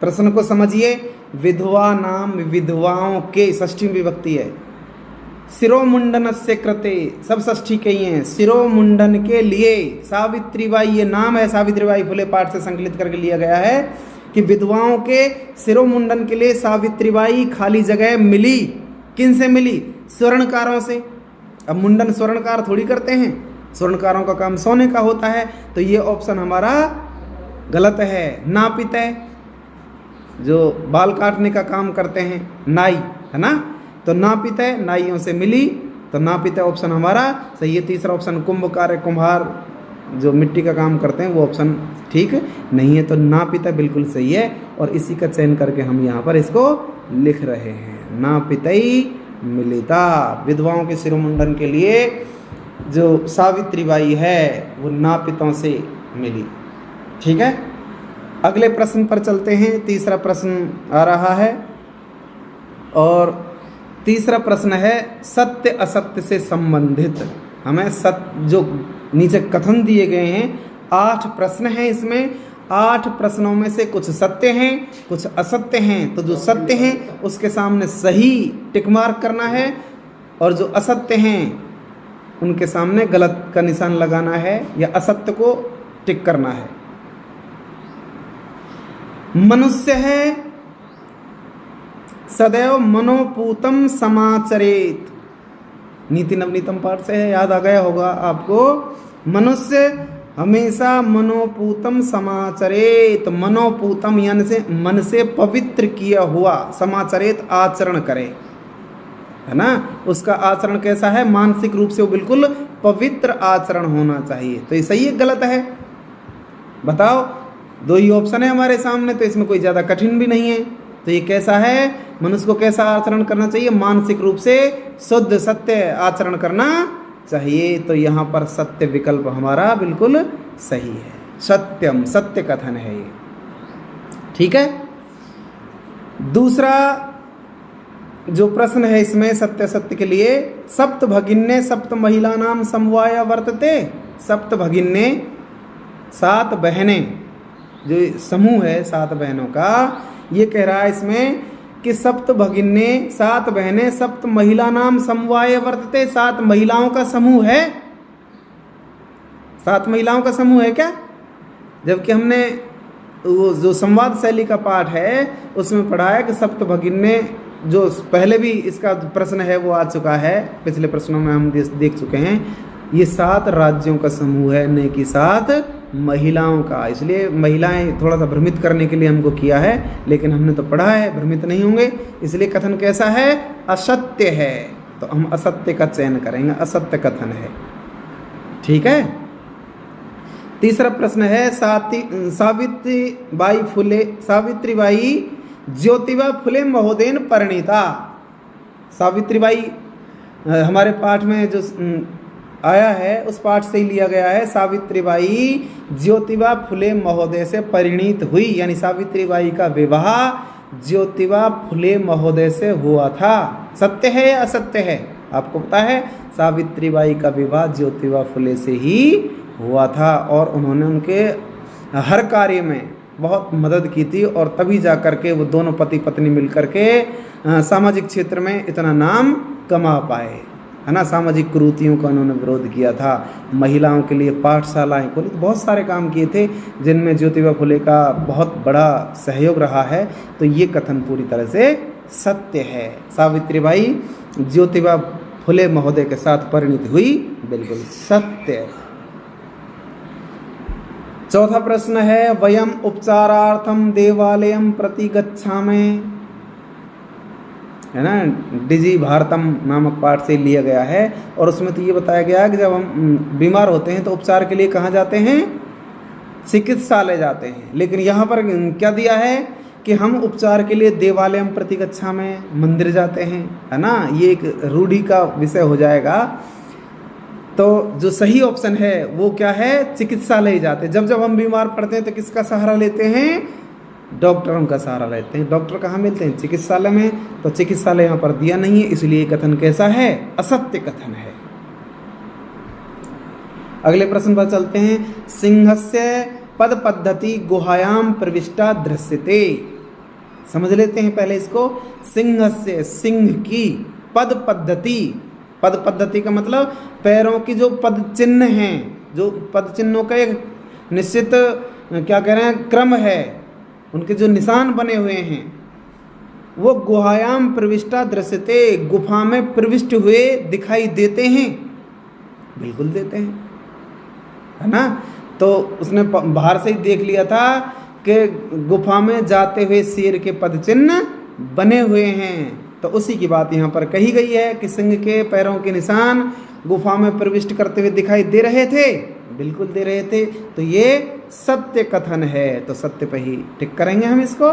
प्रश्न को समझिए। विधवा नाम, विधवाओं के, षष्ठी विभक्ति है। शिरोमुंडनस्य कृते, सब षष्ठी के ही हैं। शिरोमुंडन के लिए सावित्री बाई, ये नाम है, सावित्री बाई फुले पाठ से संकलित करके लिया गया है कि विधवाओं के शिरोमुंडन के लिए सावित्री बाई खाली जगह मिली। किन से मिली? स्वर्णकारों से। अब मुंडन स्वर्णकार थोड़ी करते हैं, स्वर्णकारों का काम सोने का होता है। तो ये ऑप्शन हमारा गलत है। नापितय, जो बाल काटने का काम करते हैं, नाई, है ना, तो नापितय नाइयों से मिली, तो नापितय ऑप्शन हमारा सही है। तीसरा ऑप्शन कुंभकार, कुम्हार जो मिट्टी का काम करते हैं, वो ऑप्शन ठीक नहीं है। तो नापितय बिल्कुल सही है और इसी का चयन करके हम यहाँ पर इसको लिख रहे हैं। नापितई मिलिता, विधवाओं के शिरोमुंडन के लिए जो सावित्री बाई है वो नापितों से मिली। ठीक है, अगले प्रश्न पर चलते हैं। तीसरा प्रश्न आ रहा है और तीसरा प्रश्न है सत्य असत्य से संबंधित। हमें सत्य, जो नीचे कथन दिए गए हैं, 8 प्रश्न हैं इसमें। 8 प्रश्नों में से कुछ सत्य हैं, कुछ असत्य हैं। तो जो सत्य हैं उसके सामने सही टिक मार्क करना है और जो असत्य हैं उनके सामने गलत का निशान लगाना है या असत्य को टिक करना है। मनुष्य है सदैव मनोपूतम समाचरेत। नीति नवनीतम पाठ से है, याद आ गया होगा आपको। मनुष्य हमेशा मनोपूतम समाचरेत, मनोपूतम यानी से मन से पवित्र किया हुआ, समाचरेत आचरण करे, है ना। उसका आचरण कैसा है? मानसिक रूप से वो बिल्कुल पवित्र आचरण होना चाहिए। तो ये सही है गलत है? बताओ, 2 ही ऑप्शन है हमारे सामने, तो इसमें कोई ज़्यादा कठिन भी नहीं है। तो ये कैसा है? मनुष्य को कैसा आचरण करना चाहिए? मानसिक रूप से शुद्ध सत्य आचरण करना चाहिए। तो यहाँ पर सत्य विकल्प हमारा बिल्कुल सही है। सत्यम, सत्य कथन है ये। ठीक है, दूसरा जो प्रश्न है इसमें सत्य सत्य के लिए, सप्त भगिन्ने सप्त महिला नाम समवाय वर्तते। सप्त भगिन्ने, 7 बहनें, जो समूह है 7 बहनों का, ये कह रहा है इसमें कि सप्त भगिन्ने, 7 बहनें, सप्त महिला नाम समवाय वर्तते। 7 महिलाओं का समूह है। 7 महिलाओं का समूह है क्या? जबकि हमने वो जो संवाद शैली का पाठ है उसमें पढ़ा है कि सप्तभगिन ने, जो पहले भी इसका प्रश्न है वो आ चुका है, पिछले प्रश्नों में हम देख चुके हैं, ये 7 राज्यों का समूह है, न कि 7 महिलाओं का। इसलिए महिलाएं थोड़ा सा भ्रमित करने के लिए हमको किया है, लेकिन हमने तो पढ़ा है, भ्रमित नहीं होंगे। इसलिए कथन कैसा है? असत्य है। तो हम असत्य का चयन करेंगे, असत्य कथन है। ठीक है। तीसरा प्रश्न है सावित्रीबाई ज्योतिबा फुले महोदयन परिणीता। सावित्रीबाई हमारे पाठ में जो आया है उस पाठ से ही लिया गया है। सावित्रीबाई ज्योतिबा फुले महोदय से परिणीत हुई, यानी सावित्रीबाई का विवाह ज्योतिबा फुले महोदय से हुआ था। सत्य है या असत्य है? आपको पता है सावित्रीबाई का विवाह ज्योतिबा फुले से ही हुआ था और उन्होंने उनके हर कार्य में बहुत मदद की थी, और तभी जा कर के वो दोनों पति पत्नी मिल कर के सामाजिक क्षेत्र में इतना नाम कमा पाए, है ना। सामाजिक कुरीतियों का उन्होंने विरोध किया था, महिलाओं के लिए पाठशालाएं खोली, तो बहुत सारे काम किए थे जिनमें ज्योतिबा फुले का बहुत बड़ा सहयोग रहा है। तो ये कथन पूरी तरह से सत्य है। सावित्रीबाई ज्योतिबा फुले महोदय के साथ परिणित हुई, बिल्कुल सत्य। चौथा प्रश्न है वयम उपचारार्थम देवालयम प्रति गच्छामः, है ना। डिजी भारतम नामक पाठ से लिया गया है, और उसमें तो ये बताया गया है कि जब हम बीमार होते हैं तो उपचार के लिए कहाँ जाते हैं? चिकित्सालय जाते हैं। लेकिन यहाँ पर क्या दिया है कि हम उपचार के लिए देवालयम प्रति गच्छामः, मंदिर जाते हैं, है ना। ये एक रूढ़ि का विषय हो जाएगा। तो जो सही ऑप्शन है वो क्या है? चिकित्सालय जाते हैं। जब जब हम बीमार पड़ते हैं तो किसका सहारा लेते हैं? डॉक्टरों का सहारा लेते हैं। डॉक्टर कहाँ मिलते हैं? चिकित्सालय में। तो चिकित्सालय यहाँ पर दिया नहीं है, इसलिए कथन कैसा है? असत्य कथन है। अगले प्रश्न पर चलते हैं। सिंहस्य पद पद्धति गुहायाम प्रविष्टा दृश्यते। समझ लेते हैं पहले इसको। सिंहस्य, सिंह की, पद पद्धति, पद पद्धति का मतलब पैरों की जो पद चिन्ह हैं, जो पद चिन्हों का एक निश्चित क्या कह रहे हैं क्रम है, उनके जो निशान बने हुए हैं, वो गुहायाम प्रविष्टा दृश्यते, गुफा में प्रविष्ट हुए दिखाई देते हैं। बिल्कुल देते हैं, है ना। तो उसने बाहर से ही देख लिया था कि गुफा में जाते हुए शेर के पद चिन्ह बने हुए हैं। तो उसी की बात यहाँ पर कही गई है कि सिंह के पैरों के निशान गुफा में प्रविष्ट करते हुए दिखाई दे रहे थे। बिल्कुल दे रहे थे। तो ये सत्य कथन है, तो सत्य पे ही टिक करेंगे हम इसको।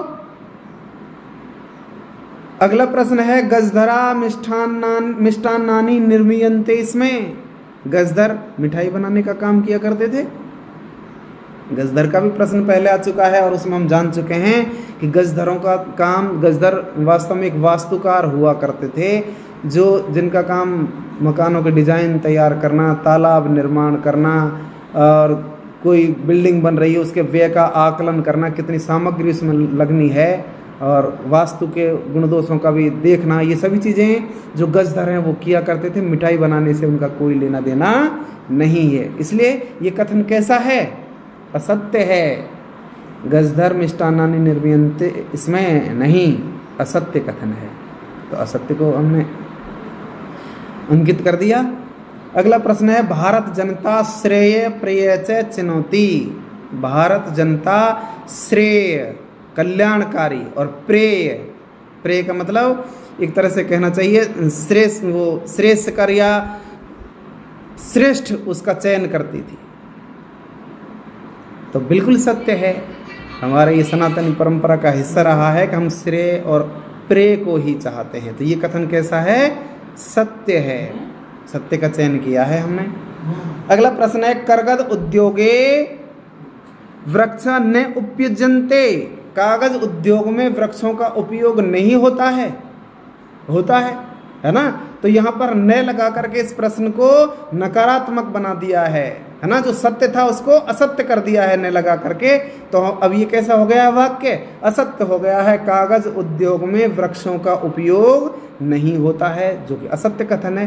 अगला प्रश्न है गजधरा मिष्टान्नानि निर्मीयन्ते। इसमें गजधर मिठाई बनाने का काम किया करते थे। गजधर का भी प्रश्न पहले आ चुका है और उसमें हम जान चुके हैं कि गजधरों का काम, गजधर वास्तव में एक वास्तुकार हुआ करते थे, जो जिनका काम मकानों के डिज़ाइन तैयार करना, तालाब निर्माण करना, और कोई बिल्डिंग बन रही है उसके व्यय का आकलन करना, कितनी सामग्री उसमें लगनी है, और वास्तु के गुणदोषों का भी देखना, ये सभी चीज़ें जो गजधर हैं वो किया करते थे। मिठाई बनाने से उनका कोई लेना देना नहीं है। इसलिए ये कथन कैसा है? असत्य है। गजधर मिष्टान्नानि निर्मीयन्ते इसमें नहीं, असत्य कथन है। तो असत्य को हमने अंकित कर दिया। अगला प्रश्न है भारत जनता श्रेय प्रेय च चिनोति। भारत जनता श्रेय कल्याणकारी और प्रेय, प्रेय का मतलब एक तरह से कहना चाहिए श्रेष्ठ, वो श्रेष्ठ कर या श्रेष्ठ उसका चयन करती थी। तो बिल्कुल सत्य है। हमारे ये सनातनी परंपरा का हिस्सा रहा है कि हम श्रेय और प्रेय को ही चाहते हैं। तो ये कथन कैसा है? सत्य है। सत्य का चयन किया है हमने। अगला प्रश्न है करगद उद्योगे वृक्षा न उपयुज्यन्ते। कागज उद्योग में वृक्षों का उपयोग नहीं होता है? होता है ना। तो यहाँ पर न लगा करके इस प्रश्न को नकारात्मक बना दिया है ना। जो सत्य था उसको असत्य कर दिया है न लगा करके। तो अब ये कैसा हो गया वाक्य? असत्य हो गया है। कागज उद्योग में वृक्षों का उपयोग नहीं होता है, जो कि असत्य कथन है।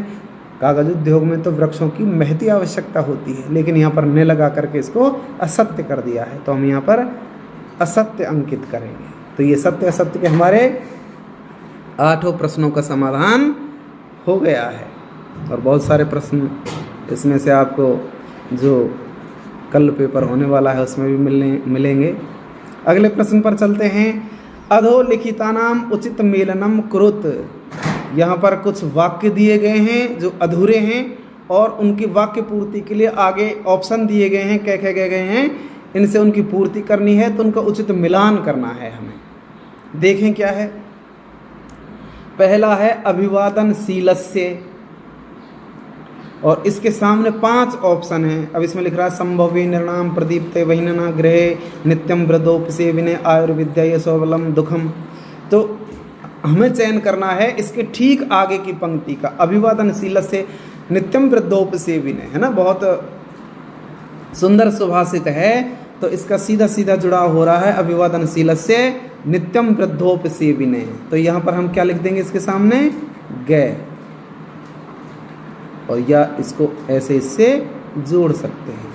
कागज उद्योग में तो वृक्षों की महती आवश्यकता होती है, लेकिन यहाँ पर न लगा करके इसको असत्य कर दिया है। तो हम यहाँ पर असत्य अंकित करेंगे। तो ये सत्य असत्य के हमारे 8 प्रश्नों का समाधान हो गया है। और बहुत सारे प्रश्न इसमें से आपको जो कल पेपर होने वाला है उसमें भी मिलेंगे। अगले प्रश्न पर चलते हैं। अधोलिखितानाम उचित मेलनम कुरुत। यहाँ पर कुछ वाक्य दिए गए हैं जो अधूरे हैं और उनकी वाक्य पूर्ति के लिए आगे ऑप्शन दिए गए हैं, क्या क्या गए हैं, इनसे उनकी पूर्ति करनी है, तो उनका उचित मिलान करना है हमें। देखें क्या है। पहला है अभिवादनशीलस्य, और इसके सामने 5 ऑप्शन हैं। अब इसमें लिख रहा है संभवे निर्णाम प्रदीप्ते वहीनना गृहे नित्यम वृद्धोपसे विनय आयुर्विद्या यशोबलम दुखम। तो हमें चयन करना है इसके ठीक आगे की पंक्ति का। अभिवादनशीलस्य नित्यम वृद्धोपसे विनय, है ना, बहुत सुंदर सुभाषित है। तो इसका सीधा सीधा जुड़ाव हो रहा है अभिवादनशीलस्य नित्यम वृद्धोपसे विनय। तो यहाँ पर हम क्या लिख देंगे इसके सामने, गए, और या इसको ऐसे इससे जोड़ सकते हैं।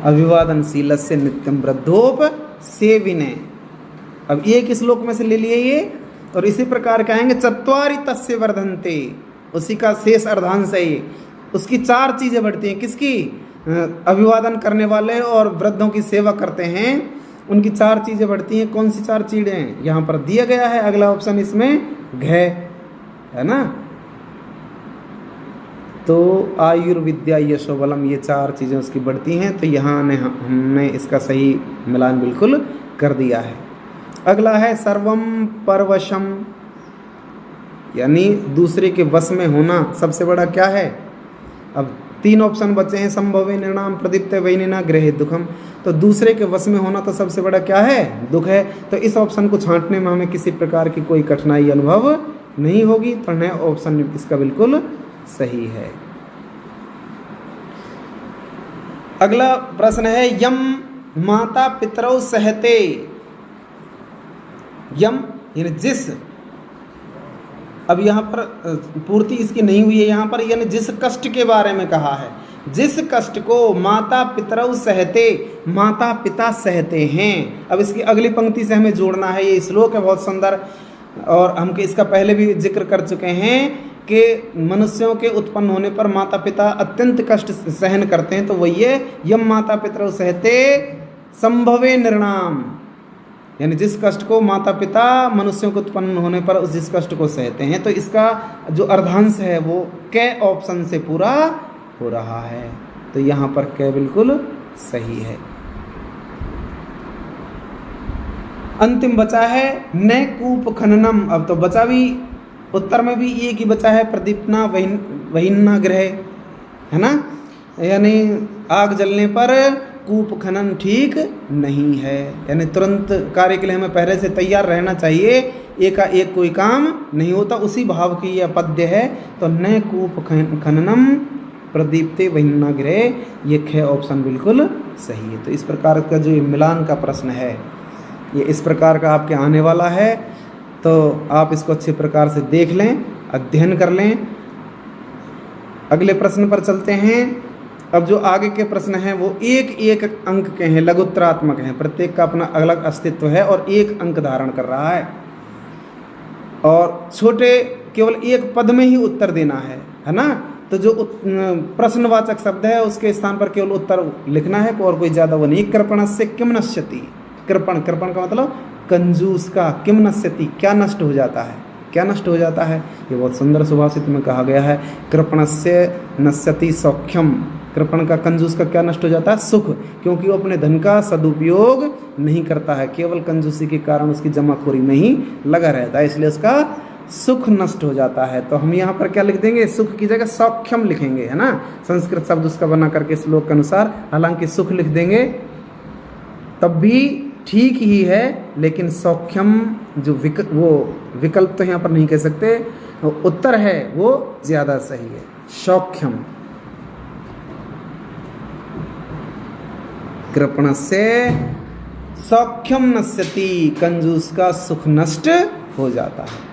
अभिवादनशीलस्य नित्यम वृद्धोपसे विनय। अब ये किस श्लोक में से ले लिए ये, और इसी प्रकार कहेंगे चत्वारि तस्य वर्धन्ते, उसी का शेष अर्धांश है ये। उसकी 4 चीज़ें बढ़ती हैं। किसकी? अभिवादन करने वाले और वृद्धों की सेवा करते हैं, उनकी 4 चीज़ें बढ़ती हैं। कौन सी 4 चीज़ें यहाँ पर दिया गया है? अगला ऑप्शन इसमें घय है ना। तो आयुर्विद्या यशोबलम, ये 4 चीज़ें उसकी बढ़ती हैं। तो यहाँ हमने इसका सही मिलान बिल्कुल कर दिया है। अगला है सर्वम परवशम, यानी दूसरे के वश में होना सबसे बड़ा क्या है। अब 3 ऑप्शन बचे हैं, संभवे निर्णाम प्रदीप्ते वहीनना गृहे दुखम। तो दूसरे के वश में होना तो सबसे बड़ा क्या है, दुख है। तो इस ऑप्शन को छांटने में हमें किसी प्रकार की कोई कठिनाई अनुभव नहीं होगी। तो नया ऑप्शन इसका बिल्कुल सही है। अगला प्रश्न है यम माता पितरौ सहते। यम यानी जिस, अब यहाँ पर पूर्ति इसकी नहीं हुई है यहाँ पर, यानी जिस कष्ट के बारे में कहा है, जिस कष्ट को माता पितरौ सहते, माता पिता सहते हैं। अब इसकी अगली पंक्ति से हमें जोड़ना है। ये श्लोक है बहुत सुंदर, और हम इसका पहले भी जिक्र कर चुके हैं कि मनुष्यों के उत्पन्न होने पर माता पिता अत्यंत कष्ट सहन करते हैं। तो वही है यम माता पितरौ सहते संभवे निर्णाम, यानी जिस कष्ट को माता पिता मनुष्यों के उत्पन्न होने पर जिस कष्ट को सहते हैं। तो इसका जो अर्धांश है वो कै ऑप्शन से पूरा हो रहा है। तो यहाँ पर कै बिल्कुल सही है। अंतिम बचा है न कूप खननम। अब तो बचा भी, उत्तर में भी एक ही बचा है, प्रदीप्ना वहीनना गृहे, है ना, यानी आग जलने पर कूप खनन ठीक नहीं है। यानी तुरंत कार्य के लिए हमें पहले से तैयार रहना चाहिए, एकाएक कोई काम नहीं होता। उसी भाव की यह पद्य है। तो न कूप खननम प्रदीप्ते वहीनना गृहे, ये ख ऑप्शन बिल्कुल सही है। तो इस प्रकार का जो मिलान का प्रश्न है ये इस प्रकार का आपके आने वाला है। तो आप इसको अच्छे प्रकार से देख लें, अध्ययन कर लें। अगले प्रश्न पर चलते हैं। अब जो आगे के प्रश्न हैं वो एक एक अंक के हैं, लघुत्तरात्मक हैं, प्रत्येक का अपना अलग अस्तित्व है और 1 अंक धारण कर रहा है। और छोटे केवल 1 पद में ही उत्तर देना है ना। तो जो प्रश्नवाचक शब्द है उसके स्थान पर केवल उत्तर लिखना है, और कोई ज़्यादा वो नहीं। कृपणस्य किम नश्यति, कृपण, कृपण का मतलब कंजूस का, किम नश्यति क्या नष्ट हो जाता है, क्या नष्ट हो जाता है। ये बहुत सुंदर सुभाषित में कहा गया है, कृपणस्य नश्यति सौख्यम। कृपण का, कंजूस का क्या नष्ट हो जाता है, सुख, क्योंकि वो अपने धन का सदुपयोग नहीं करता है, केवल कंजूसी के कारण उसकी जमाखोरी में ही लगा रहता है, इसलिए उसका सुख नष्ट हो जाता है। तो हम यहाँ पर क्या लिख देंगे, सुख की जगह सौख्यम लिखेंगे, है ना, संस्कृत शब्द उसका बना करके श्लोक के अनुसार। हालांकि सुख लिख देंगे तब भी ठीक ही है, लेकिन सौख्यम जो वो विकल्प तो यहाँ पर नहीं कह सकते, उत्तर है वो ज़्यादा सही है, सौख्यम। कृपण से सौख्यम नश्यति, कंजूस का सुख नष्ट हो जाता है।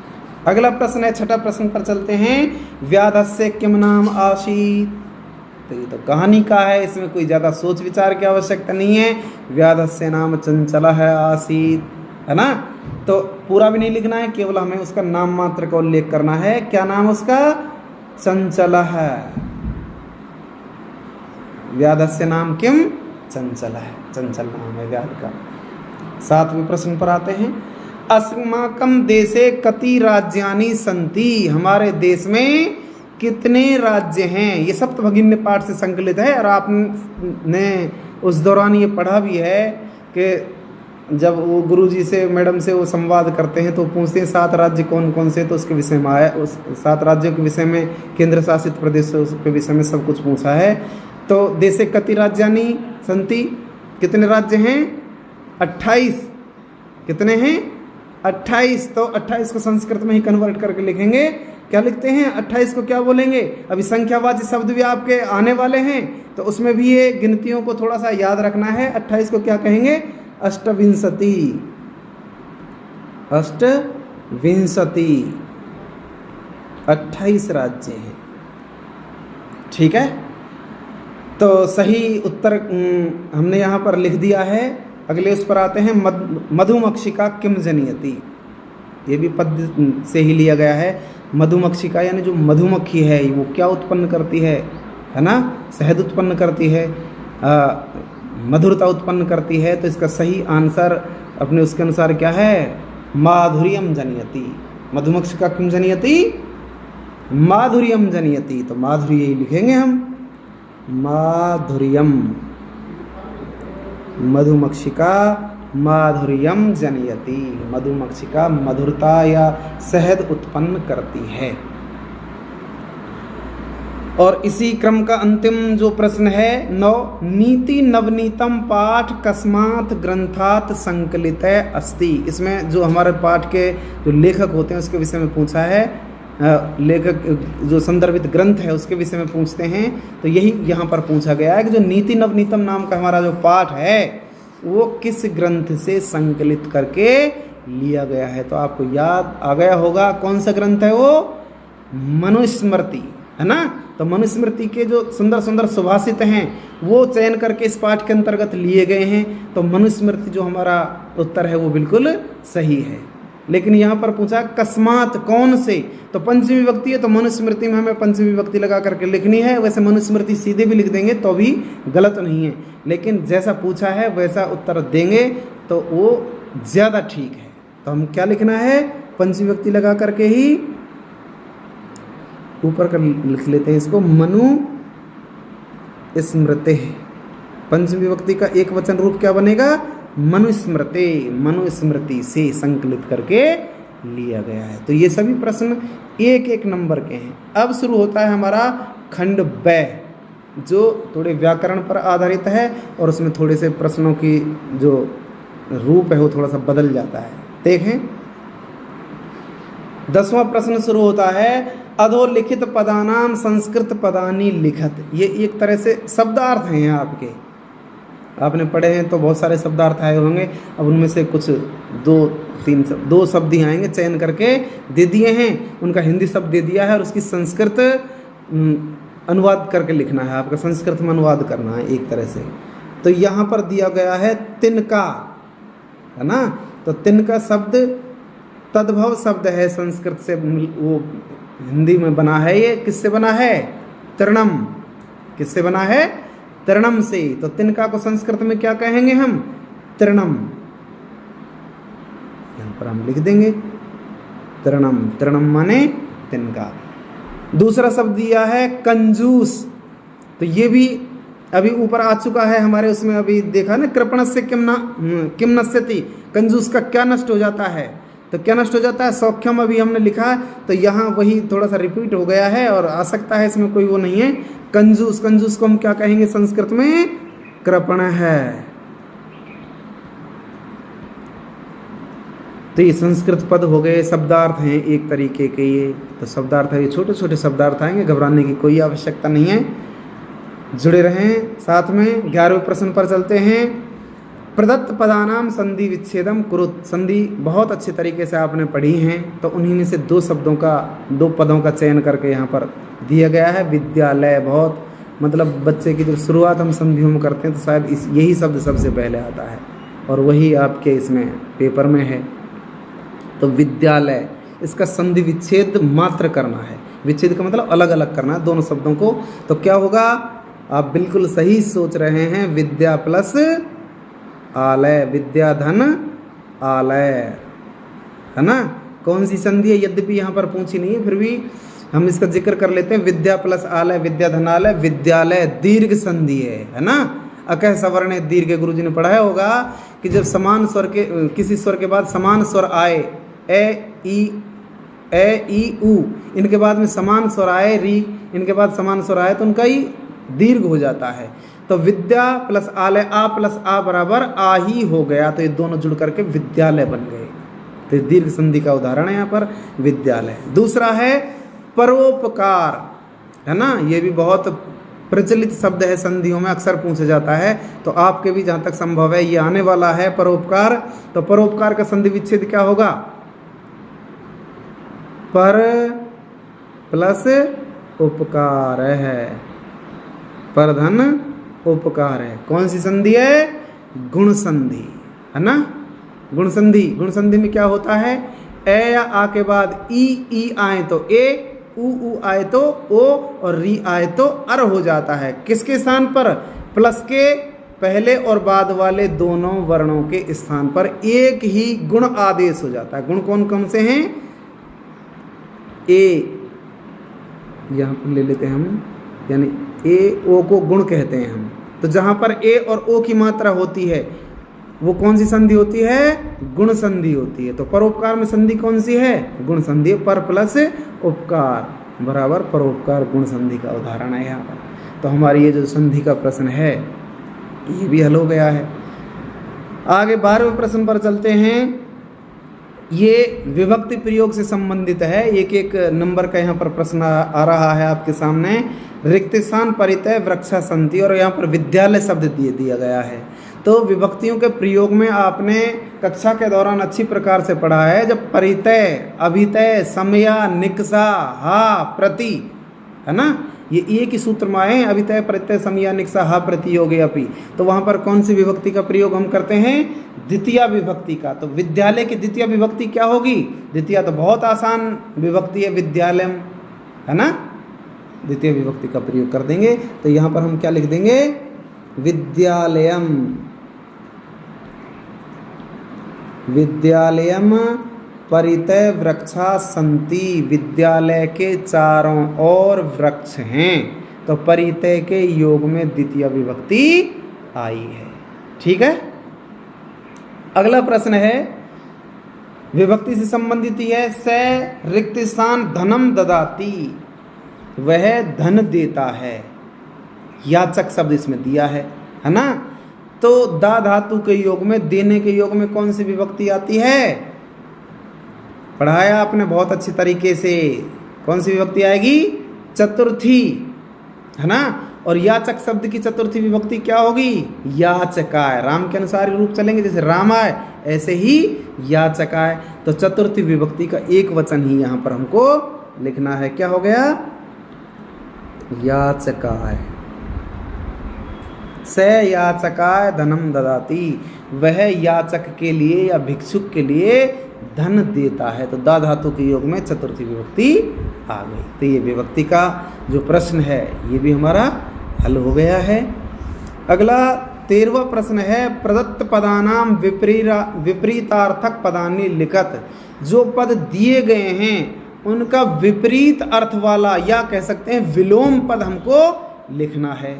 अगला प्रश्न है, छठा प्रश्न पर चलते हैं। व्याधस्य किम नाम आसीत। तो ये तो कहानी का है, इसमें कोई ज़्यादा सोच विचार की आवश्यकता नहीं है। व्याधस्य नाम चंचल है आसीत, है ना। तो पूरा भी नहीं लिखना है, केवल हमें उसका नाम मात्र का उल्लेख करना है। क्या नाम उसका? चंचल है। व्याधस्य नाम किम? चंचल है, चंचल नाम है व्याध का। 7वें प्रश्न पर आते हैं। अस्माकं देशे कति राज्यानि सन्ति, हमारे देश में कितने राज्य हैं। ये सप्तभगिन्य पाठ से संकलित है और आपने उस दौरान ये पढ़ा भी है कि जब वो गुरुजी से मैडम से वो संवाद करते हैं तो पूछते हैं 7 राज्य कौन कौन से, तो उसके विषय में आया, उस 7 राज्यों के विषय में, केंद्र शासित प्रदेशों के विषय में सब कुछ पूछा है। तो देशे कति राज्यानि सन्ति, कितने राज्य हैं? 28। कितने हैं? 28। तो 28 को संस्कृत में ही कन्वर्ट करके लिखेंगे। क्या लिखते हैं? 28 को क्या बोलेंगे? अभी संख्यावाची शब्द भी आपके आने वाले हैं, तो उसमें भी ये गिनतियों को थोड़ा सा याद रखना है। 28 को क्या कहेंगे? अष्टविंशति। अष्टविंशति 28 राज्य हैं। ठीक है, तो सही उत्तर हमने यहाँ पर लिख दिया है। अगले उस पर आते हैं। मधुमक्षिका किम जनयति, ये भी पद से ही लिया गया है। मधुमक्षिका यानी जो मधुमक्खी है वो क्या उत्पन्न करती है ना? शहद उत्पन्न करती है, मधुरता उत्पन्न करती है। तो इसका सही आंसर अपने उसके अनुसार क्या है? माधुर्यम जनयति। मधुमक्षिका किम जनयति? माधुर्यम जनयति। तो माधुर्य ही लिखेंगे हम, माधुर्यम। मधुमक्षिका माधुर्यम जनयति, मधुमक्षिका मधुरता या शहद उत्पन्न करती है। और इसी क्रम का अंतिम जो प्रश्न है 9, नीति नवनीतम पाठ कस्मात् ग्रंथात् संकलित अस्ति। इसमें जो हमारे पाठ के जो लेखक होते हैं उसके विषय में पूछा है। लेखक जो संदर्भित ग्रंथ है उसके विषय में पूछते हैं। तो यही यहाँ पर पूछा गया है कि जो नीति नवनीतम नाम का हमारा जो पाठ है वो किस ग्रंथ से संकलित करके लिया गया है। तो आपको याद आ गया होगा कौन सा ग्रंथ है वो? मनुस्मृति, है ना। तो मनुस्मृति के जो सुंदर सुंदर सुभाषित हैं वो चयन करके इस पाठ के अंतर्गत लिए गए हैं। तो मनुस्मृति जो हमारा उत्तर है वो बिल्कुल सही है। लेकिन यहाँ पर पूछा कस्मात, कौन से, तो पंचमी विभक्ति है, तो मनुस्मृति में हमें पंचमी विभक्ति लगा करके लिखनी है। वैसे मनुस्मृति सीधे भी लिख देंगे तो भी गलत नहीं है, लेकिन जैसा पूछा है वैसा उत्तर देंगे तो वो ज़्यादा ठीक है। तो हम क्या लिखना है? पंचमी विभक्ति लगा करके ही ऊपर कर लिख लेते हैं इसको, मनु स्मृति। पंचमी विभक्ति का एक वचन रूप क्या बनेगा? मनुस्मृति। मनुस्मृति से संकलित करके लिया गया है। तो ये सभी प्रश्न 1-1 नंबर के हैं। अब शुरू होता है हमारा खंड ब, जो थोड़े व्याकरण पर आधारित है और उसमें थोड़े से प्रश्नों की जो रूप है वो थोड़ा सा बदल जाता है। देखें 10वां प्रश्न शुरू होता है। अधोलिखित पदानाम संस्कृत पदानी लिखत। ये एक तरह से शब्दार्थ हैं आपके, आपने पढ़े हैं तो बहुत सारे शब्दार्थ आए होंगे। अब उनमें से कुछ 2 शब्द ही आएंगे, चयन करके दे दिए हैं। उनका हिंदी शब्द दे दिया है और उसकी संस्कृत अनुवाद करके लिखना है, आपका संस्कृत में अनुवाद करना है एक तरह से। तो यहाँ पर दिया गया है तिनका, है ना। तो तिनका शब्द तद्भव शब्द है, संस्कृत से वो हिंदी में बना है। ये किससे बना है? तृणम। किससे बना है? तृणम से। तो तिनका को संस्कृत में क्या कहेंगे हम? तृणम। यहां पर हम लिख देंगे तृणम। तृणम माने तिनका। दूसरा शब्द दिया है कंजूस। तो ये भी अभी ऊपर आ चुका है हमारे उसमें, अभी देखा ना, कृपणस्य किम नश्यति। कंजूस का क्या नष्ट हो जाता है? तो क्या नष्ट हो जाता है? सौख्यम अभी हमने लिखा है, तो यहाँ वही थोड़ा सा रिपीट हो गया है और आ सकता है, इसमें कोई वो नहीं है। कंजूस, कंजूस को हम क्या कहेंगे संस्कृत में? कृपण है। तो ये संस्कृत पद हो गए, शब्दार्थ हैं एक तरीके के ये। तो शब्दार्थ है, ये छोटे छोटे शब्दार्थ आएंगे, घबराने की कोई आवश्यकता नहीं है। जुड़े रहें साथ में। 11वें प्रश्न पर चलते हैं। प्रदत्त पदानाम संधि विच्छेदम कुरुत। संधि बहुत अच्छे तरीके से आपने पढ़ी हैं, तो उन्हीं में से 2 पदों का चयन करके यहाँ पर दिया गया है। विद्यालय बहुत मतलब बच्चे की जब शुरुआत हम संधियों में करते हैं तो शायद यही शब्द सबसे पहले आता है और वही आपके इसमें पेपर में है। तो विद्यालय, इसका संधि विच्छेद मात्र करना है। विच्छेद का मतलब अलग अलग करना है दोनों शब्दों को। तो क्या होगा, आप बिल्कुल सही सोच रहे हैं, विद्या प्लस आलय, विद्या धन आलय, है ना। कौन सी संधि है, यद्यपि यहाँ पर पूछी नहीं है, फिर भी हम इसका जिक्र कर लेते हैं। विद्या प्लस आलय, विद्या धनालय, विद्यालय दीर्घ संधि है ना। अकह सवर्ण दीर्घ, गुरुजी ने पढ़ाया होगा कि जब समान स्वर के किसी स्वर के बाद समान स्वर आए, ए ई उ, इनके बाद में समान स्वर आए, री, इनके बाद समान स्वर आए तो उनका ही दीर्घ हो जाता है। तो विद्या प्लस आलय, आ प्लस आ बराबर आ ही हो गया, तो ये दोनों जुड़ करके विद्यालय बन गए। तो दीर्घ संधि का उदाहरण है यहाँ पर विद्यालय। दूसरा है परोपकार, है ना। ये भी बहुत प्रचलित शब्द है, संधियों में अक्सर पूछा जाता है, तो आपके भी जहाँ तक संभव है ये आने वाला है परोपकार। तो परोपकार का संधि विच्छेद क्या होगा, पर प्लस उपकार है, पर धन उपकार है। कौन सी संधि है, गुण संधि, है ना। गुण संधि, गुण संधि में क्या होता है, ए या आ के बाद ई आए तो ए, उ आए तो ओ, और री आए तो अर हो जाता है। किसके स्थान पर, प्लस के पहले और बाद वाले दोनों वर्णों के स्थान पर एक ही गुण आदेश हो जाता है। गुण कौन कौन से हैं, ए, यहाँ पर ले लेते हैं हम, यानी ए ओ को गुण कहते हैं हम। तो जहाँ पर ए और ओ की मात्रा होती है वो कौन सी संधि होती है, गुण संधि होती है। तो परोपकार में संधि कौन सी है, गुण संधि। पर प्लस उपकार बराबर परोपकार, गुण संधि का उदाहरण है यहाँ पर। तो हमारी ये जो संधि का प्रश्न है ये भी हल हो गया है। आगे 12वें प्रश्न पर चलते हैं। ये विभक्ति प्रयोग से संबंधित है, एक एक नंबर का यहाँ पर प्रश्न आ रहा है आपके सामने। रिक्त स्थान, परितय, वृक्षा, संधि, और यहाँ पर विद्यालय शब्द दिया गया है। तो विभक्तियों के प्रयोग में आपने कक्षा के दौरान अच्छी प्रकार से पढ़ा है। जब परितय, अभितय, समया, निकषा, हा, प्रति, है ना, ये एक ही सूत्र में आए, अभितय, प्रत्यय, समया, निकषा, हा, प्रति, योगे, अपि। तो वहाँ पर कौन सी विभक्ति का प्रयोग हम करते हैं, द्वितीय विभक्ति का। तो विद्यालय की द्वितीय विभक्ति क्या होगी, द्वितीय तो बहुत आसान विभक्ति है, विद्यालयम, है ना। द्वितीय विभक्ति का प्रयोग कर देंगे तो यहाँ पर हम क्या लिख देंगे, विद्यालयम, विद्यालयम परितय वृक्षा सन्ति। विद्यालय के चारों ओर वृक्ष हैं, तो परितय के योग में द्वितीय विभक्ति आई है। ठीक है। अगला प्रश्न है, विभक्ति से संबंधित ही है। स रिक्त स्थान धनम ददाति, वह धन देता है। याचक शब्द इसमें दिया है ना। तो दा धातु के योग में, देने के योग में कौन सी विभक्ति आती है, पढ़ाया आपने बहुत अच्छी तरीके से। कौन सी विभक्ति आएगी, चतुर्थी, है ना। और याचक शब्द की चतुर्थी विभक्ति क्या होगी, याचकाय। राम के अनुसार रूप चलेंगे, जैसे रामाय ऐसे ही याचकाय। तो चतुर्थी विभक्ति का एक वचन ही यहाँ पर हमको लिखना है। क्या हो गया, याचकाय। स याचकाय धनम ददाति, वह याचक के लिए या भिक्षुक के लिए धन देता है। तो दा धातु के योग में चतुर्थी विभक्ति आ गई। तो ये विभक्ति का जो प्रश्न है ये भी हमारा हल हो गया है। अगला 13वां प्रश्न है, प्रदत्त पदानाम विपरीतार्थक पदानि लिखत। जो पद दिए गए हैं उनका विपरीत अर्थ वाला, या कह सकते हैं विलोम पद हमको लिखना है।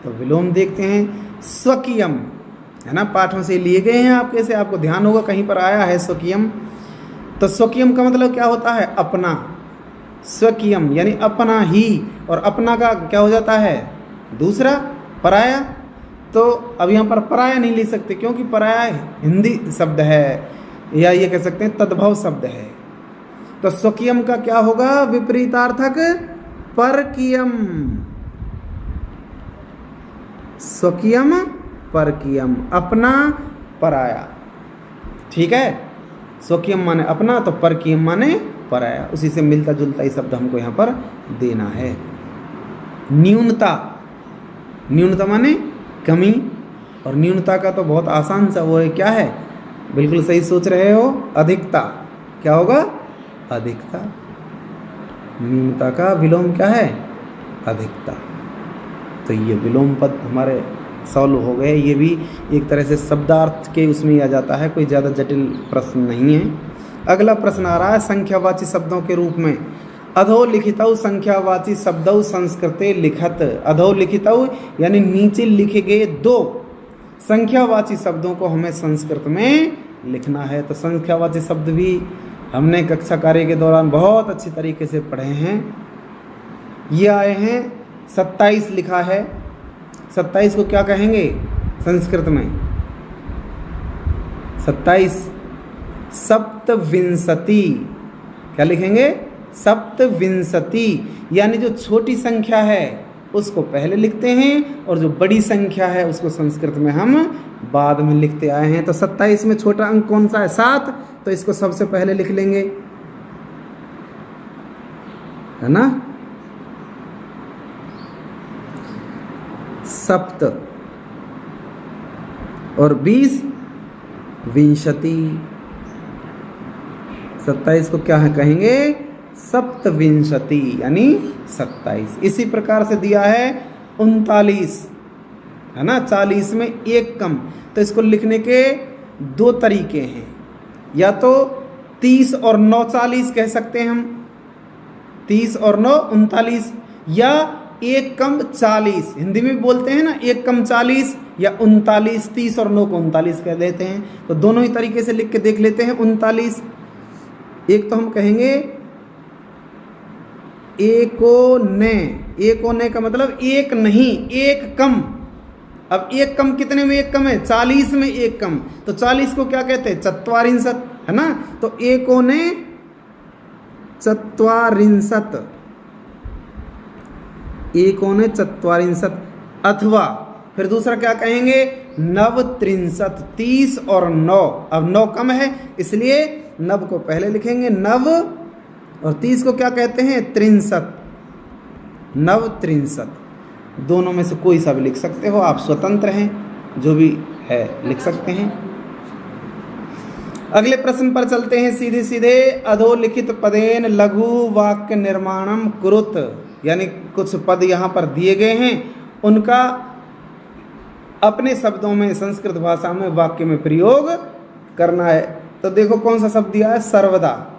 तो विलोम देखते हैं। स्वकीयम, है ना, पाठों से लिए गए हैं आपके से, आपको ध्यान होगा कहीं पर आया है स्वकीयम। तो स्वकीयम का मतलब क्या होता है, अपना। स्वकीयम यानी अपना ही, और अपना का क्या हो जाता है, दूसरा, पराया। तो अब यहाँ पर पराया नहीं ले सकते, क्योंकि पराया हिंदी शब्द है, या ये कह सकते हैं तद्भव शब्द है। तो स्वकीयम का क्या होगा, विपरीतार्थक परकीयम। स्वकीयम परकीयम, अपना पराया। ठीक है। स्वकीयम माने अपना, तो परकीयम माने पराया। उसी से मिलता जुलता ही शब्द हमको यहाँ पर देना है। न्यूनता, न्यूनता माने कमी, और न्यूनता का तो बहुत आसान सा वो है, क्या है, बिल्कुल सही सोच रहे हो, अधिकता। क्या होगा, अधिकता। न्यूनता का विलोम क्या है, अधिकता। तो ये विलोम पद हमारे सॉल्व हो गए। ये भी एक तरह से शब्दार्थ के उसमें आ जाता है, कोई ज़्यादा जटिल प्रश्न नहीं है। अगला प्रश्न आ रहा है संख्यावाची शब्दों के रूप में। अधोलिखितौ संख्यावाची शब्दौ संस्कृते लिखत। अधोलिखितौ यानी नीचे लिखे गए 2 संख्यावाची शब्दों को हमें संस्कृत में लिखना है। तो संख्यावाची शब्द भी हमने कक्षा कार्य के दौरान बहुत अच्छी तरीके से पढ़े हैं। ये आए हैं 27 लिखा है। 27 को क्या कहेंगे संस्कृत में, 27 सप्तविंशति। क्या लिखेंगे, सप्तविंशति। यानी जो छोटी संख्या है उसको पहले लिखते हैं और जो बड़ी संख्या है उसको संस्कृत में हम बाद में लिखते आए हैं। तो 27 में छोटा अंक कौन सा है, 7, तो इसको सबसे पहले लिख लेंगे, है ना। सप्त और 20 विंशति। 27 को क्या है कहेंगे, सप्तविंशति यानी 27। इसी प्रकार से दिया है 39, है ना, 40 में 1 कम। तो इसको लिखने के 2 तरीके हैं, या तो 30 और 9 40 कह सकते हैं हम, 30 और 9 39, या 1 कम 40, हिंदी में बोलते हैं ना 1 कम 40, या 39, 30 और 9 को 39 कह देते हैं। तो दोनों ही तरीके से लिख के देख लेते हैं। 39 एक तो हम कहेंगे एकोने। एकोने का मतलब 1 नहीं, 1 कम। अब 1 कम कितने में 1 कम है, 40 में 1 कम। तो 40 को क्या कहते हैं, चत्वारिंशत, है ना। तो एकोने चत्वारिंशत, एकोने चत्वारिंशत। अथवा फिर दूसरा क्या कहेंगे, नवत्रिंशत, 30 और 9। अब 9 कम है इसलिए नव को पहले लिखेंगे, नव, और 30 को क्या कहते हैं, त्रिंशत, नवत्रिंशत। दोनों में से कोई सा भी लिख सकते हो, आप स्वतंत्र हैं, जो भी है लिख सकते हैं। अगले प्रश्न पर चलते हैं सीधे सीधे। अधोलिखित पदेन लघु वाक्य निर्माणम कुरुत। यानी कुछ पद यहाँ पर दिए गए हैं, उनका अपने शब्दों में संस्कृत भाषा में वाक्य में प्रयोग करना है। तो देखो कौन सा शब्द दिया है, सर्वदा।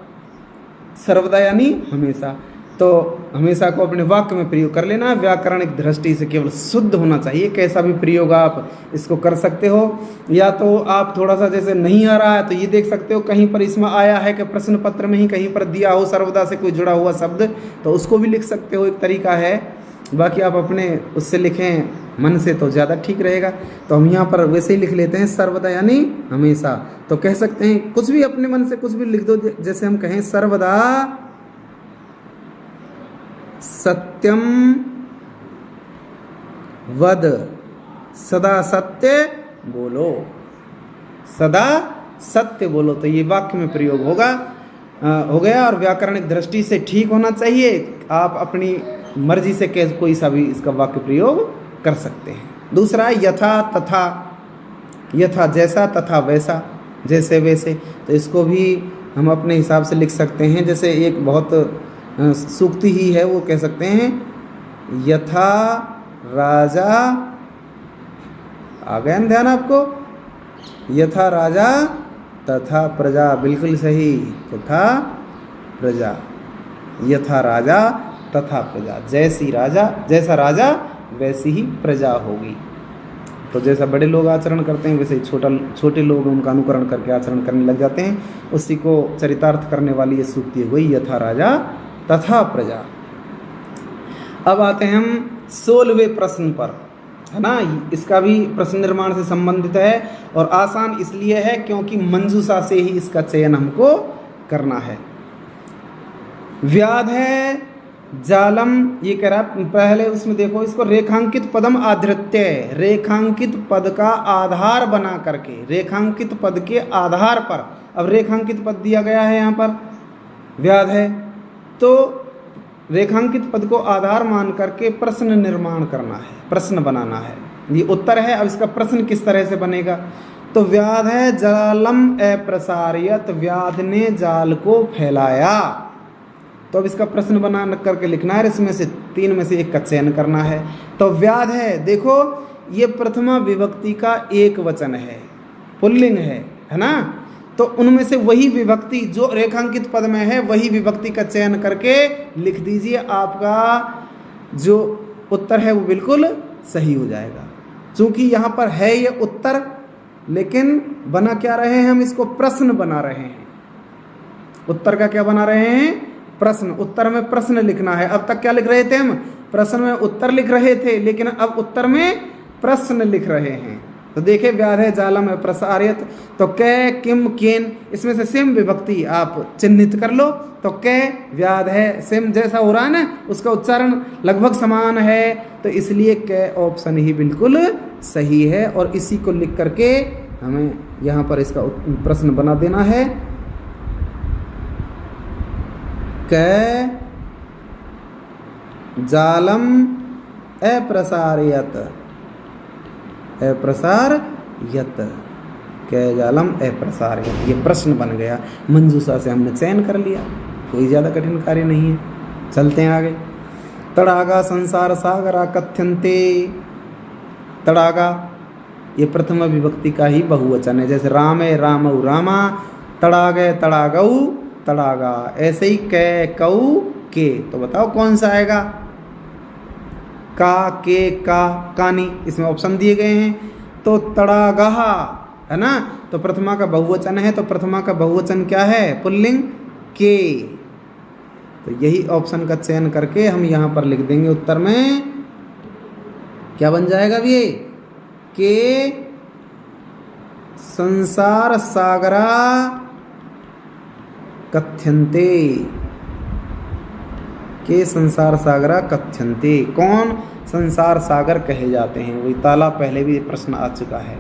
सर्वदा यानी हमेशा। तो हमेशा को अपने वाक्य में प्रयोग कर लेना। व्याकरणिक दृष्टि से केवल शुद्ध होना चाहिए, कैसा भी प्रयोग आप इसको कर सकते हो। या तो आप थोड़ा सा जैसे नहीं आ रहा है तो ये देख सकते हो कहीं पर इसमें आया है कि प्रश्न पत्र में ही कहीं पर दिया हो सर्वदा से कोई जुड़ा हुआ शब्द, तो उसको भी लिख सकते हो, एक तरीका है। बाकी आप अपने उससे लिखें मन से तो ज़्यादा ठीक रहेगा। तो हम यहाँ पर वैसे ही लिख लेते हैं, सर्वदा यानी हमेशा। तो कह सकते हैं कुछ भी अपने मन से कुछ भी लिख दो, जैसे हम कहें सर्वदा सत्यम वद, सदा सत्य बोलो, सदा सत्य बोलो। तो ये वाक्य में प्रयोग होगा, हो गया। और व्याकरणिक दृष्टि से ठीक होना चाहिए। आप अपनी मर्जी से कोई सा भी इसका वाक्य प्रयोग कर सकते हैं। दूसरा यथा तथा, यथा जैसा, तथा वैसा जैसे वैसे। तो इसको भी हम अपने हिसाब से लिख सकते हैं। जैसे एक बहुत सूक्ति ही है, वो कह सकते हैं यथा राजा, आ गया ध्यान आपको, यथा राजा तथा प्रजा, बिल्कुल सही, तथा प्रजा, यथा राजा तथा प्रजा, जैसी राजा, जैसा राजा वैसी ही प्रजा होगी। तो जैसा बड़े लोग आचरण करते हैं वैसे ही छोटे लोग उनका अनुकरण करके आचरण करने लग जाते हैं। उसी को चरितार्थ करने वाली ये सूक्ति हुई, यथा राजा तथा प्रजा। अब आते हैं हम 16वें प्रश्न पर, है ना। इसका भी प्रश्न निर्माण से संबंधित है और आसान इसलिए है क्योंकि मंजूषा से ही इसका चयन हमको करना है। व्याध है जालम, ये कह रहा है पहले उसमें देखो इसको, रेखांकित पदम आधृत्य, रेखांकित पद का आधार बना करके, रेखांकित पद के आधार पर। अब रेखांकित पद दिया गया है यहाँ पर व्याध है, तो रेखांकित पद को आधार मान करके प्रश्न निर्माण करना है, प्रश्न बनाना है। ये उत्तर है। अब इसका प्रश्न किस तरह से बनेगा? तो व्याध है जालम अप्रसारियत, व्याध ने जाल को फैलाया। तो अब इसका प्रश्न बना करके लिखना है, इसमें से 3 में से एक का चयन करना है। तो व्याध है, देखो ये प्रथमा विभक्ति का एक वचन है, पुल्लिंग है ना। तो उनमें से वही विभक्ति जो रेखांकित पद में है वही विभक्ति का चयन करके लिख दीजिए, आपका जो उत्तर है वो बिल्कुल सही हो जाएगा। क्योंकि यहाँ पर है ये उत्तर, लेकिन बना क्या रहे हैं हम? इसको प्रश्न बना रहे हैं। उत्तर का क्या बना रहे हैं? प्रश्न। उत्तर में प्रश्न लिखना है। अब तक क्या लिख रहे थे हम? प्रश्न में उत्तर लिख रहे थे, लेकिन अब उत्तर में प्रश्न लिख रहे हैं। तो देखिए व्याध है जालम है प्रसारियत, तो कै किम केन, इसमें से सेम विभक्ति आप चिन्हित कर लो। तो कै व्याध है, सेम जैसा हो रहा है ना, उसका उच्चारण लगभग समान है, तो इसलिए कै ऑप्शन ही बिल्कुल सही है। और इसी को लिख करके हमें यहाँ पर इसका प्रश्न बना देना है। कै जालम अप्रसारियत, अप्रसारियत, कै जालम अप्रसारियत, ये प्रश्न बन गया। मंजूषा से हमने चयन कर लिया, कोई ज़्यादा कठिन कार्य नहीं है। चलते हैं आगे। तड़ागा संसार सागरा कथ्यन्ते, तड़ागा ये प्रथम विभक्ति का ही बहुवचन है। जैसे राम है रामऊ रामा, तड़ागे तड़ागऊ तड़ागा, ऐसे ही कै कऊ के। तो बताओ कौन सा आएगा? का के का कानी, इसमें ऑप्शन दिए गए हैं। तो तड़ागहा है ना, तो प्रथमा का बहुवचन है, तो प्रथमा का बहुवचन क्या है? पुल्लिंग के। तो यही ऑप्शन का चयन करके हम यहाँ पर लिख देंगे उत्तर में। क्या बन जाएगा ये? के संसार सागरा कथ्यन्ते, के संसार सागरा कथ्यन्ते। कौन संसार सागर कहे जाते हैं? वही ताला, पहले भी प्रश्न आ चुका है।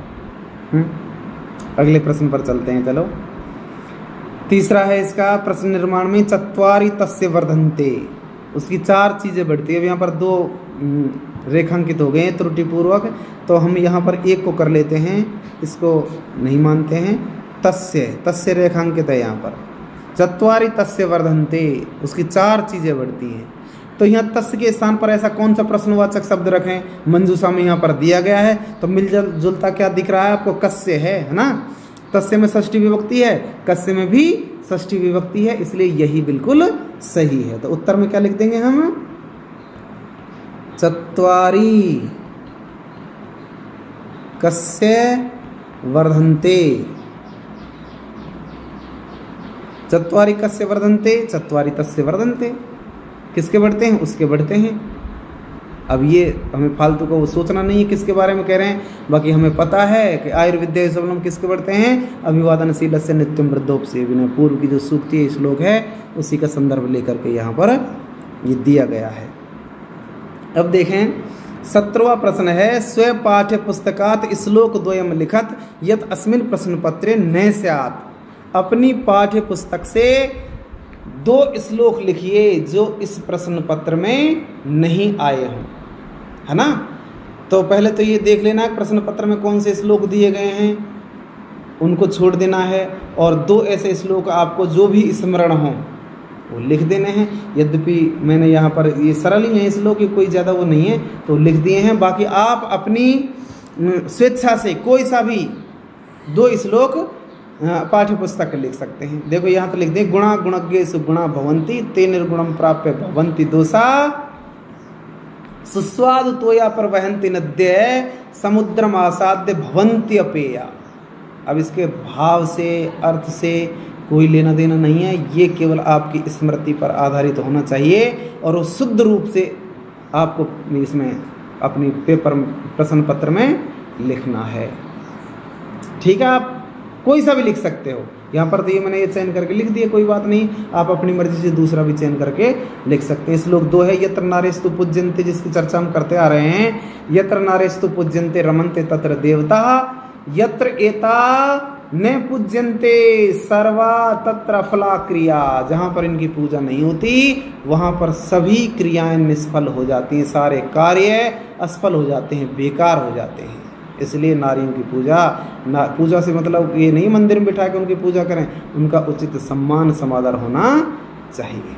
अगले प्रश्न पर चलते हैं। चलो, तीसरा है इसका प्रश्न निर्माण में, चत्वारि तस्य वर्धन्ते, उसकी 4 चीज़ें बढ़ती है। अब यहाँ पर 2 रेखांकित हो गए हैं त्रुटिपूर्वक, तो हम यहाँ पर एक को कर लेते हैं, इसको नहीं मानते हैं। तस्य, तस्य रेखांकित है यहाँ पर। चत्वारि तस्य वर्धन्ते, उसकी 4 चीज़ें बढ़ती हैं। तो यहाँ तस्य के स्थान पर ऐसा कौन सा प्रश्नवाचक शब्द रखें? मंजूषा में यहाँ पर दिया गया है, तो मिलजुल जुलता क्या दिख रहा है आपको? कस्य है ना। तस्य में षष्ठी विभक्ति है, कस्य में भी षष्ठी विभक्ति है, इसलिए यही बिल्कुल सही है। तो उत्तर में क्या लिख देंगे हम? चत्वारि कस्य वर्धन्ते, चत्वारि कस्य वर्धन्ते, चत्वारि तस्य वर्धन्ते। किसके बढ़ते हैं? उसके बढ़ते हैं। अब ये हमें फालतू को सोचना नहीं है किसके बारे में कह रहे हैं, बाकी हमें पता है कि आयुर्विद्या सबलम किसके बढ़ते हैं? अभिवादनशील से नित्यम वृद्धोपसे विनय। पूर्व की जो सूक्ति श्लोक है उसी का संदर्भ लेकर के यहाँ पर ये दिया गया है। अब देखें 17वां प्रश्न है, स्व पाठ्य पुस्तकात श्लोक द्वयम लिखत यत अस्मिन् प्रश्न पत्रे न स्यात्। अपनी पाठ्य पुस्तक से 2 श्लोक लिखिए जो इस प्रश्न पत्र में नहीं आए हों, है ना। तो पहले तो ये देख लेना प्रश्न पत्र में कौन से श्लोक दिए गए हैं, उनको छोड़ देना है। और 2 ऐसे श्लोक आपको जो भी स्मरण हों वो लिख देने हैं। यद्यपि मैंने यहाँ पर ये सरल ही है श्लोक, कोई ज़्यादा वो नहीं है, तो लिख दिए हैं। बाकी आप अपनी स्वेच्छा से कोई सा भी 2 श्लोक पाठ्य पुस्तक लिख सकते हैं। देखो यहाँ तो लिख दे, गुणा गुणज्ञेषु गुणा भवन्ति ते निर्गुणम प्राप्य भवन्ति दोषा, सुस्वादु तोया प्रवहन्ति नद्य समुद्रम आसाद्य भवन्ति अपेया। अब इसके भाव से, अर्थ से कोई लेना देना नहीं है, ये केवल आपकी स्मृति पर आधारित होना चाहिए और वो शुद्ध रूप से आपको इसमें अपनी पेपर प्रश्न पत्र में लिखना है। ठीक है, आप कोई सा भी लिख सकते हो। यहाँ पर तो ये मैंने ये चयन करके लिख दिया, कोई बात नहीं, आप अपनी मर्जी से दूसरा भी चयन करके लिख सकते हैं। श्लोक 2 है, यत्र नारेस्तु पूज्यन्ते, जिसकी चर्चा हम करते आ रहे हैं। यत्र नारेस्तु पूज्यन्ते रमन्ते तत्र देवता, यत्र एता न पूज्यन्ते सर्वा तत्र फला क्रिया, जहाँ पर इनकी पूजा नहीं होती वहाँ पर सभी क्रियाएं निष्फल हो जाती हैं, सारे कार्य असफल हो जाते हैं, बेकार हो जाते हैं। इसलिए नारियों की पूजा से मतलब ये नहीं मंदिर में बिठा के उनकी पूजा करें, उनका उचित सम्मान समादर होना चाहिए।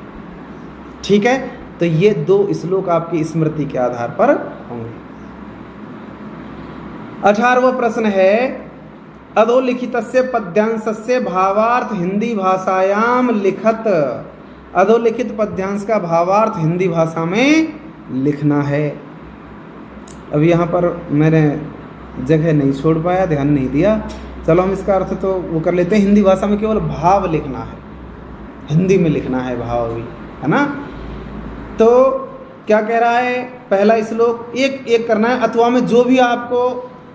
ठीक है, तो ये 2 श्लोक आपकी स्मृति के आधार पर होंगे। 18वां प्रश्न है अधोलिखितस्य पद्यांशस्य भावार्थ हिंदी भाषायाम लिखत। अधोलिखित पद्यांश का भावार्थ हिंदी भाषा में लिखना है। अब यहाँ पर मैंने जगह नहीं छोड़ पाया, ध्यान नहीं दिया, चलो हम इसका अर्थ तो वो कर लेते हैं। हिंदी भाषा में केवल भाव लिखना है, हिंदी में लिखना है भाव भी, है ना। तो क्या कह रहा है, पहला श्लोक एक एक करना है, अथवा में जो भी आपको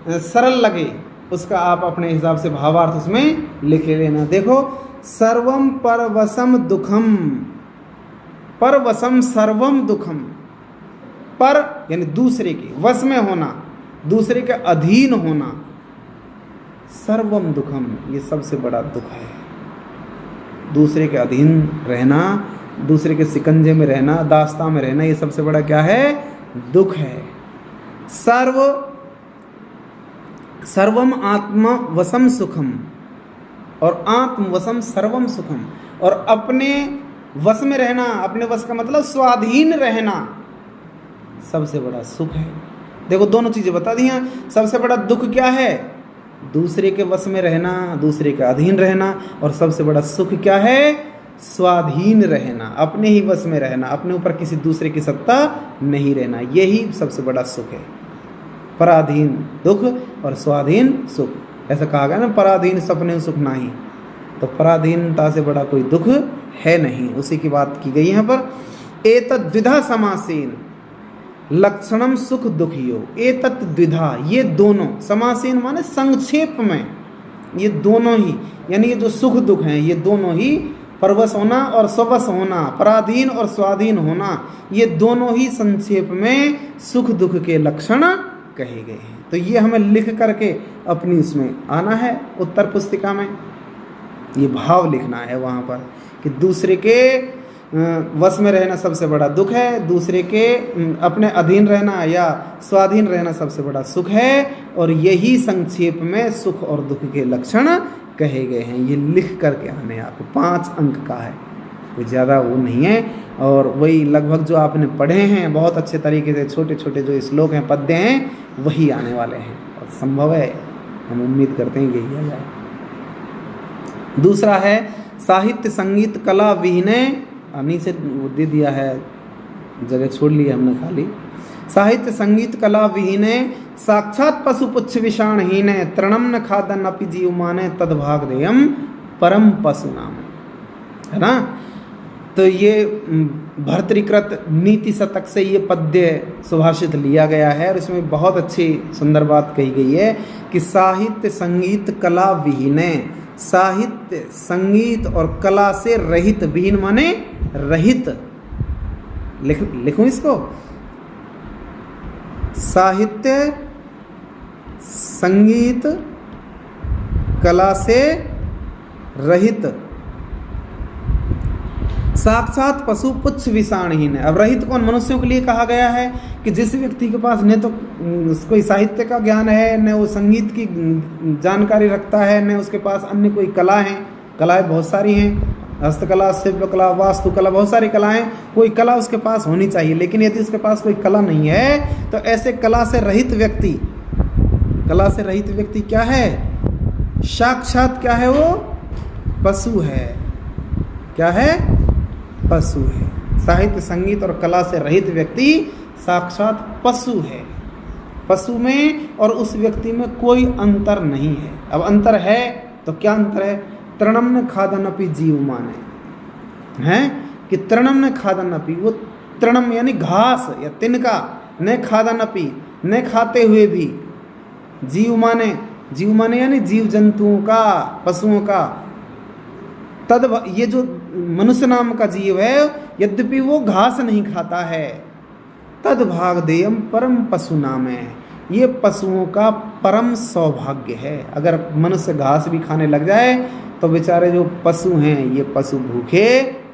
सरल लगे उसका आप अपने हिसाब से भावार्थ उसमें लिख लेना। देखो, सर्वम परवशम दुखम, परवशम सर्वम दुखम, पर यानी दूसरे के वश में होना, दूसरे के अधीन होना, सर्वम दुखम ये सबसे बड़ा दुख है। दूसरे के अधीन रहना, दूसरे के सिकंजे में रहना, दास्ता में रहना, ये सबसे बड़ा क्या है, दुख है। सर्वम आत्म वशम सुखम, और आत्म वशम सर्वम सुखम, और अपने वश में रहना, अपने वश का मतलब स्वाधीन रहना सबसे बड़ा सुख है। देखो दोनों चीजें बता दी हैं। सबसे बड़ा दुख क्या है, दूसरे के वश में रहना, दूसरे के अधीन रहना, और सबसे बड़ा सुख क्या है, स्वाधीन रहना, अपने ही वश में रहना, अपने ऊपर किसी दूसरे की सत्ता नहीं रहना, यही सबसे बड़ा सुख है। पराधीन दुख और स्वाधीन सुख, ऐसा कहा गया ना, पराधीन सपने सुख नहीं, तो पराधीनता से बड़ा कोई दुख है नहीं, उसी की बात की गई यहाँ पर। एतद् द्विधा समासेन लक्षणम सुख दुखियो, एतत् द्विधा ये दोनों, समासेन माने संक्षेप में, ये दोनों ही यानी ये जो सुख दुख हैं ये दोनों ही, परवश होना और स्ववश होना, पराधीन और स्वाधीन होना, ये दोनों ही संक्षेप में सुख दुख के लक्षण कहे गए हैं। तो ये हमें लिख करके अपनी इसमें आना है उत्तर पुस्तिका में, ये भाव लिखना है वहाँ पर कि दूसरे के वश में रहना सबसे बड़ा दुख है, दूसरे के अपने अधीन रहना या स्वाधीन रहना सबसे बड़ा सुख है, और यही संक्षेप में सुख और दुख के लक्षण कहे गए हैं। ये लिख करके आने, आपको 5 अंक का है, कोई ज़्यादा वो नहीं है, और वही लगभग जो आपने पढ़े हैं बहुत अच्छे तरीके से, छोटे छोटे जो श्लोक हैं, पद्य हैं, वही आने वाले हैं, और संभव है, हम उम्मीद करते हैं यही आ जाए। दूसरा है साहित्य संगीत कला विहीने, नीचे वो दे दिया है, जगह छोड़ ली हमने खाली। साहित्य संगीत कला विहीने साक्षात पशु पुच्छ विषाणहीने तृणम न खादन अपि जीव माने तद्भाग देयम परम पशु नाम, है ना। तो ये भर्तृकृत नीति शतक से ये पद्य सुभाषित लिया गया है, और इसमें बहुत अच्छी सुंदर बात कही गई है कि साहित्य संगीत कला विहीने, साहित्य संगीत और कला से रहित, विहीन माने रहित, लिखूं इसको, साहित्य संगीत कला से रहित, साक्षात पशु पुच्छ विषाणहीन। अब रहित कौन, मनुष्यों के लिए कहा गया है कि जिस व्यक्ति के पास न तो कोई साहित्य का ज्ञान है, न वो संगीत की जानकारी रखता है, न उसके पास अन्य कोई कला है, कलाएं बहुत सारी हैं, हस्तकला, शिल्पकला, वास्तुकला, बहुत सारी कलाएं, कोई कला उसके पास होनी चाहिए, लेकिन यदि उसके पास कोई कला नहीं है तो ऐसे कला से रहित व्यक्ति, कला से रहित व्यक्ति क्या है, साक्षात क्या है, वो पशु है। क्या है, पशु है। साहित्य संगीत और कला से रहित व्यक्ति साक्षात पशु है। पशु में और उस व्यक्ति में कोई अंतर नहीं है। अब अंतर है तो क्या अंतर है, तृणम न खादनपि जीव माने, हैं कि तृणम न खादनपि, वो तृणम यानी घास या तिनका, न खादनपि न खाते हुए भी, जीव माने यानी जीव जंतुओं का, पशुओं का, तद ये जो मनुष्य नाम का जीव है यद्यपि वो घास नहीं खाता है, तद भाग देयम परम पशु नाम है, ये पशुओं का परम सौभाग्य है। अगर मनुष्य घास भी खाने लग जाए तो बेचारे जो पशु हैं ये पशु भूखे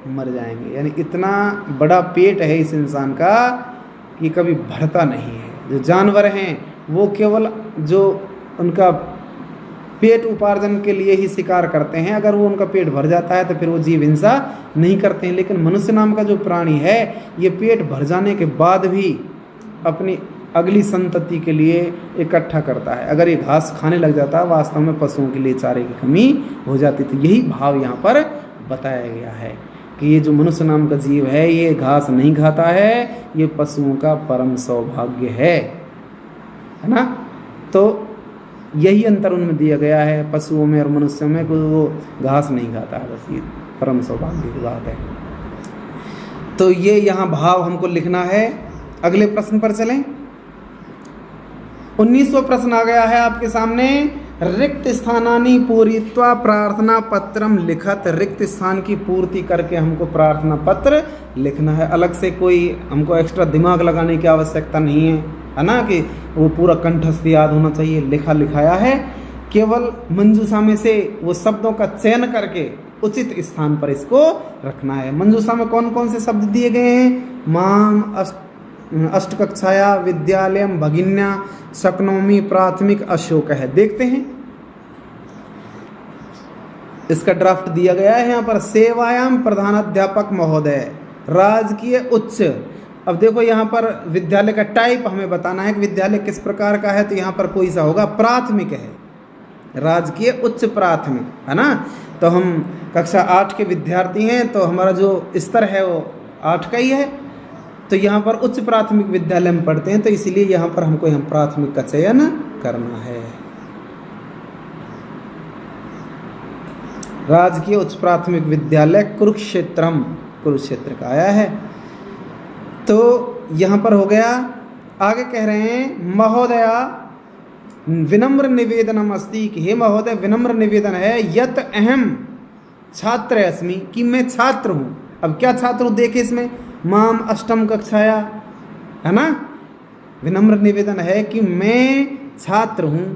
मर जाएंगे। यानी इतना बड़ा पेट है इस इंसान का कि कभी भरता नहीं है। जो जानवर हैं वो केवल जो उनका पेट उपार्जन के लिए ही शिकार करते हैं, अगर वो उनका पेट भर जाता है तो फिर वो जीव हिंसा नहीं करते हैं। लेकिन मनुष्य नाम का जो प्राणी है ये पेट भर जाने के बाद भी अपनी अगली संतति के लिए इकट्ठा करता है। अगर ये घास खाने लग जाता है वास्तव में पशुओं के लिए चारे की कमी हो जाती। तो यही भाव यहाँ पर बताया गया है कि ये जो मनुष्य नाम का जीव है ये घास नहीं खाता है, ये पशुओं का परम सौभाग्य है ना। तो यही अंतर उनमें दिया गया है पशुओं में और मनुष्यों में, कि वो घास नहीं खाता है, बस ये परम सौभाग्य की बात है। तो ये यहाँ भाव हमको लिखना है। अगले प्रश्न पर चलें। 19वां प्रश्न आ गया है आपके सामने। रिक्त स्थानानि पूरित्वा प्रार्थना पत्रम लिखत। रिक्त स्थान की पूर्ति करके हमको प्रार्थना पत्र लिखना है। अलग से कोई हमको एक्स्ट्रा दिमाग लगाने की आवश्यकता नहीं है ना, कि वो पूरा कंठस्थ याद होना चाहिए। लिखा लिखाया है, केवल मंजूषा में से वो शब्दों का चयन करके उचित स्थान पर इसको रखना है। मंजूषा में कौन कौन से शब्द दिए गए हैं? माम, अष्ट कक्षाया, विद्यालयम, भगिन्या, शक्नोमी, प्राथमिक, अशोक है। देखते हैं, इसका ड्राफ्ट दिया गया है यहाँ पर। सेवायाम प्रधानाध्यापक महोदय, राजकीय उच्च। अब देखो यहाँ पर विद्यालय का टाइप हमें बताना है कि विद्यालय किस प्रकार का है। तो यहाँ पर कोई सा होगा, प्राथमिक है, राजकीय उच्च प्राथमिक है ना। तो हम कक्षा 8 के विद्यार्थी हैं, तो हमारा जो स्तर है वो 8 का ही है। तो यहाँ पर उच्च प्राथमिक विद्यालय में पढ़ते हैं, तो इसीलिए यहाँ पर हमको यहाँ प्राथमिक का चयन करना है। राजकीय उच्च प्राथमिक विद्यालय कुरुक्षेत्रम, कुरुक्षेत्र का आया है। तो यहाँ पर हो गया। आगे कह रहे हैं, महोदया विनम्र निवेदनम अस्ति, कि हे महोदय विनम्र निवेदन है, यत अहम छात्र अस्मि, कि मैं छात्र हूँ। अब क्या छात्र हूँ देखे इसमें, माम अष्टम कक्षाया है ना। विनम्र निवेदन है कि मैं छात्र हूँ।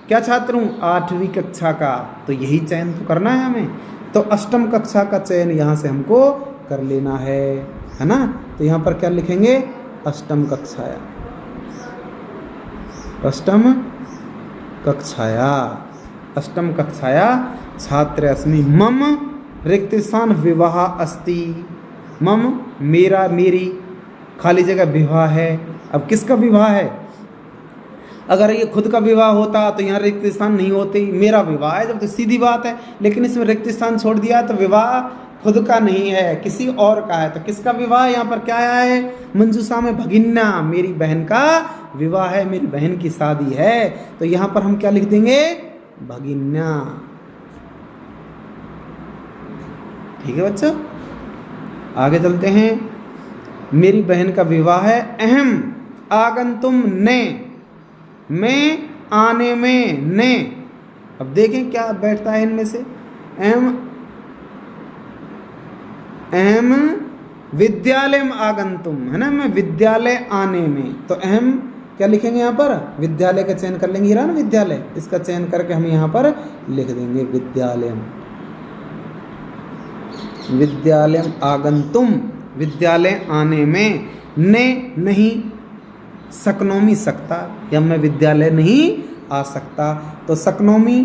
क्या छात्र हूँ? 8वीं कक्षा का। तो यही चयन तो करना है हमें। तो अष्टम कक्षा का चयन यहाँ से हमको कर लेना है ना। तो यहाँ पर क्या लिखेंगे? अष्टम कक्षाया, अष्टम कक्षाया, अष्टम कक्षाया छात्र अस्मि। मम रिक्त स्थान विवाह अस्ति। मम मेरा, मेरी, खाली जगह विवाह है। अब किसका विवाह है? अगर ये खुद का विवाह होता तो यहाँ रिक्त स्थान नहीं होते। मेरा विवाह है जब, तो सीधी बात है। लेकिन इसमें रिक्त स्थान छोड़ दिया तो विवाह खुद का नहीं है, किसी और का है। तो किसका विवाह? यहाँ पर क्या आया है मंजूषा में? भगिन्या, मेरी बहन का विवाह है, मेरी बहन की शादी है। तो यहाँ पर हम क्या लिख देंगे? भगिन्या। ठीक है बच्चों, आगे चलते हैं। मेरी बहन का विवाह है। अहम आगंतुम ने, मैं आने में, ने। अब देखें क्या बैठता है इनमें से। अहम विद्यालय में आगंतुम है ना, मैं विद्यालय आने में। तो अहम क्या लिखेंगे यहाँ पर? विद्यालय का चयन कर लेंगे, ये रहा ना विद्यालय, इसका चयन करके हम यहाँ पर लिख देंगे विद्यालय। विद्यालय आगंतुम, विद्यालय आने में। ने नहीं, शक्नोमी सकता, या मैं विद्यालय नहीं आ सकता। तो शक्नोमी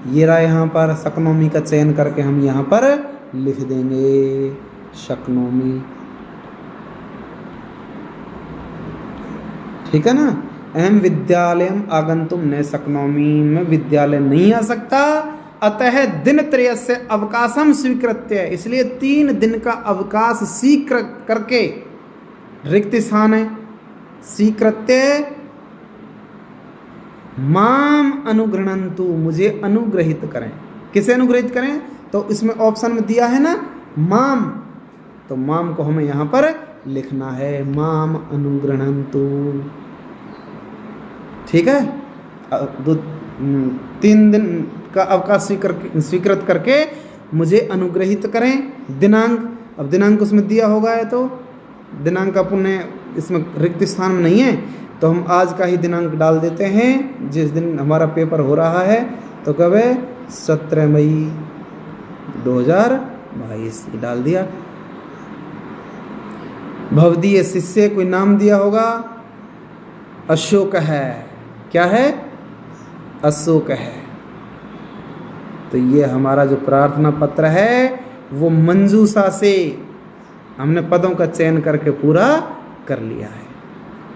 ये रहा यहाँ पर, शक्नोमी का चयन करके हम यहाँ पर लिख देंगे शक्नोमी। ठीक है ना। अहम विद्यालयम आगंतुम न शक्नोमी, मैं विद्यालय नहीं आ सकता। अतः दिनत्रय से अवकाशम स्वीकृत्य, इसलिए 3 दिन का अवकाश स्वीकृत करके, रिक्त स्थान है, स्वीकृत्य माम अनुगृह्णन्तु, मुझे अनुग्रहित करें। किसे अनुग्रहित करें? तो इसमें ऑप्शन में दिया है ना माम, तो माम को हमें यहाँ पर लिखना है, माम अनुगृह्णन्तु। ठीक है। 3 दिन का अवकाश स्वीकृत करके मुझे अनुग्रहित करें। दिनांक, अब दिनांक उसमें दिया होगा है, तो दिनांक अपने इसमें रिक्त स्थान में नहीं है, तो हम आज का ही दिनांक डाल देते हैं, जिस दिन हमारा पेपर हो रहा है। तो कब है? 17 मई 2022 ये डाल दिया। भवदीय शिष्य कोई नाम दिया होगा, अशोक है। क्या है? अशोक है। तो ये हमारा जो प्रार्थना पत्र है वो मंजूषा से हमने पदों का चयन करके पूरा कर लिया है।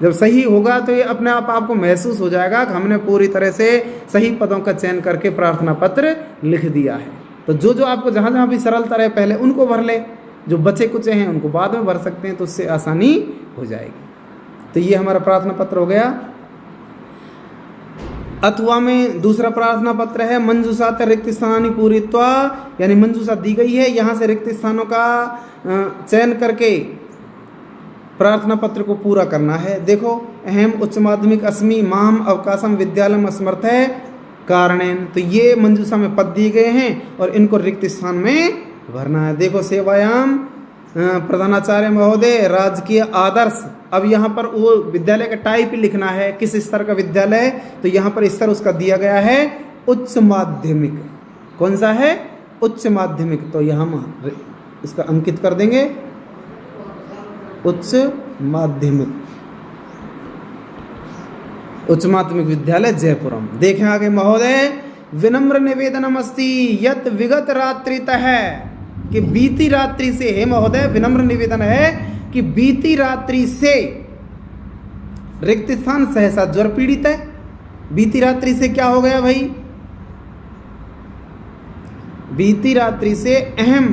जब सही होगा तो ये अपने आप आपको महसूस हो जाएगा कि हमने पूरी तरह से सही पदों का चयन करके प्रार्थना पत्र लिख दिया है। तो जो जो आपको जहाँ जहाँ भी सरलता रहे पहले उनको भर ले, जो बचे कुचे हैं उनको बाद में भर सकते हैं, तो उससे आसानी हो जाएगी। तो ये हमारा प्रार्थना पत्र हो गया। अथवा में दूसरा प्रार्थना पत्र है मंजूषा रिक्त स्थानी पूरित्वा, यानी मंजूषा दी गई है, यहाँ से रिक्त स्थानों का चयन करके प्रार्थना पत्र को पूरा करना है। देखो, अहम उच्च माध्यमिक अस्मि माम अवकाशम विद्यालयम असमर्थ है कारणेन, तो ये मंजूषा में पद दिए गए हैं और इनको रिक्त स्थान में भरना है। देखो, सेवायाम प्रधानाचार्य महोदय राजकीय आदर्श, अब यहाँ पर वो विद्यालय का टाइप लिखना है, किस स्तर का विद्यालय है, तो यहाँ पर स्तर उसका दिया गया है उच्च माध्यमिक। कौन सा है? उच्च माध्यमिक। तो यहाँ हम इसका अंकित कर देंगे उच्च माध्यमिक, उच्च माध्यमिक विद्यालय जयपुरम। देखें आगे, महोदय विनम्र निवेदनम अस्ति यत विगत रात्रितः, कि बीती रात्रि से, हे महोदय विनम्र निवेदन है कि बीती रात्रि से रिक्त स्थान सहसा ज्वर पीड़ित है। बीती रात्रि से क्या हो गया भाई? बीती रात्रि से अहम,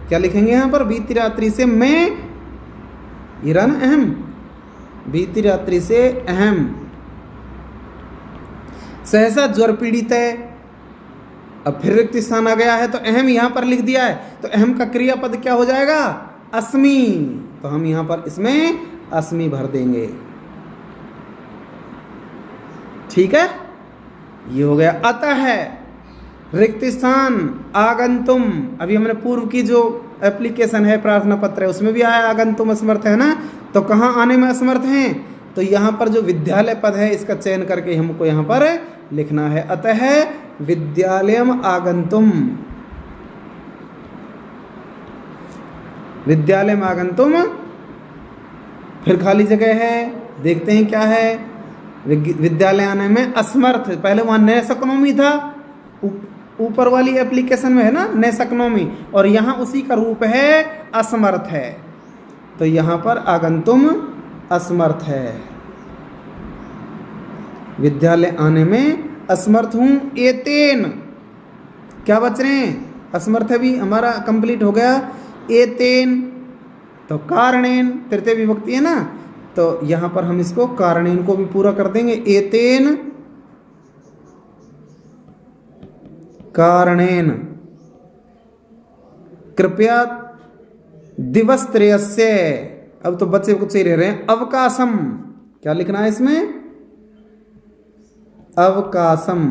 क्या लिखेंगे यहां पर? बीती रात्रि से मैं, ये रहा ना अहम, बीती रात्रि से अहम सहसा ज्वर पीड़ित है। अब फिर रिक्त स्थान आ गया है तो अहम यहां पर लिख दिया है, तो अहम का क्रियापद क्या हो जाएगा? अस्मि। तो हम यहां पर इसमें अस्मि भर देंगे। ठीक है, ये हो गया। अतः रिक्त स्थान आगंतुम, अभी हमने पूर्व की जो एप्लीकेशन है प्रार्थना पत्र है उसमें भी आया आगंतुम असमर्थ है ना, तो कहाँ आने में असमर्थ हैं? तो यहाँ पर जो विद्यालय पद है इसका चयन करके हमको यहाँ पर लिखना है। अतः विद्यालयम आगंतुम, विद्यालयम आगंतुम, फिर खाली जगह है, देखते हैं क्या है। विद्यालय आने में असमर्थ, पहले वहां नैसक्नोमी था, ऊपर वाली एप्लीकेशन में है ना नैसक्नोमी, और यहाँ उसी का रूप है असमर्थ है, तो यहाँ पर आगंतुम असमर्थ है। विद्यालय आने में असमर्थ हूँ। एतेन, क्या बच रहे हैं? असमर्थ है भी हमारा कंप्लीट हो गया। एतेन, तो कारणेन, तृतीय विभक्ति है ना, तो यहाँ पर हम इसको कारणेन को भी पूरा कर देंगे। एतेन कारणेन कृपया दिवस त्रयस्य, अब तो बच्चे कुछ ही रह रहे हैं, अवकाशम, क्या लिखना है इसमें? अवकाशम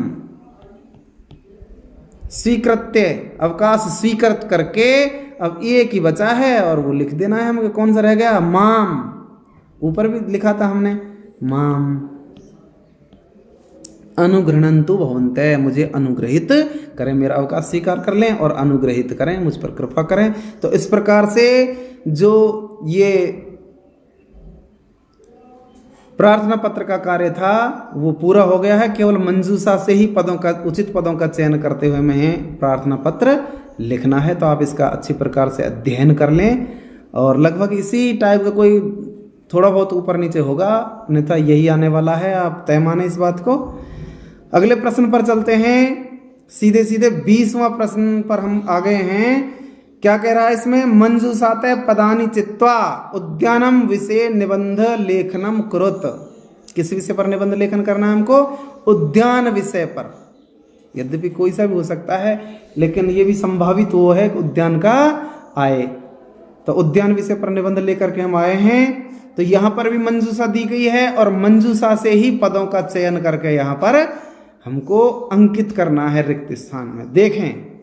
स्वीकृत्य, अवकाश स्वीकृत करके, अब एक ही बचा है और वो लिख देना है हमें। कौन सा रह गया? माम, ऊपर भी लिखा था हमने माम अनुगृह्णन्तु भवन्तः, मुझे अनुग्रहित करें, मेरा अवकाश स्वीकार कर लें और अनुग्रहित करें, मुझ पर कृपा करें। तो इस प्रकार से जो ये प्रार्थना पत्र का कार्य था वो पूरा हो गया है। केवल मंजूषा से ही पदों का, उचित पदों का चयन करते हुए हमें प्रार्थना पत्र लिखना है। तो आप इसका अच्छी प्रकार से अध्ययन कर लें, और लगभग इसी टाइप का कोई थोड़ा बहुत ऊपर नीचे होगा, अन्यथा यही आने वाला है, आप तय माने इस बात को। अगले प्रश्न पर चलते हैं, सीधे सीधे 20वां प्रश्न पर हम आ गए हैं। क्या कह रहा है इसमें? मंजूषाते पदानि चित्वा उद्यानम विषय निबंध लेखनम कुरुत। किस विषय पर निबंध लेखन करना है हमको? उद्यान विषय पर। यद्यपि कोई सा भी हो सकता है, लेकिन ये भी संभावित वो है कि उद्यान का आए, तो उद्यान विषय पर निबंध लेकर के हम आए हैं। तो यहाँ पर भी मंजूषा दी गई है और मंजूषा से ही पदों का चयन करके यहाँ पर हमको अंकित करना है रिक्त स्थान में। देखें,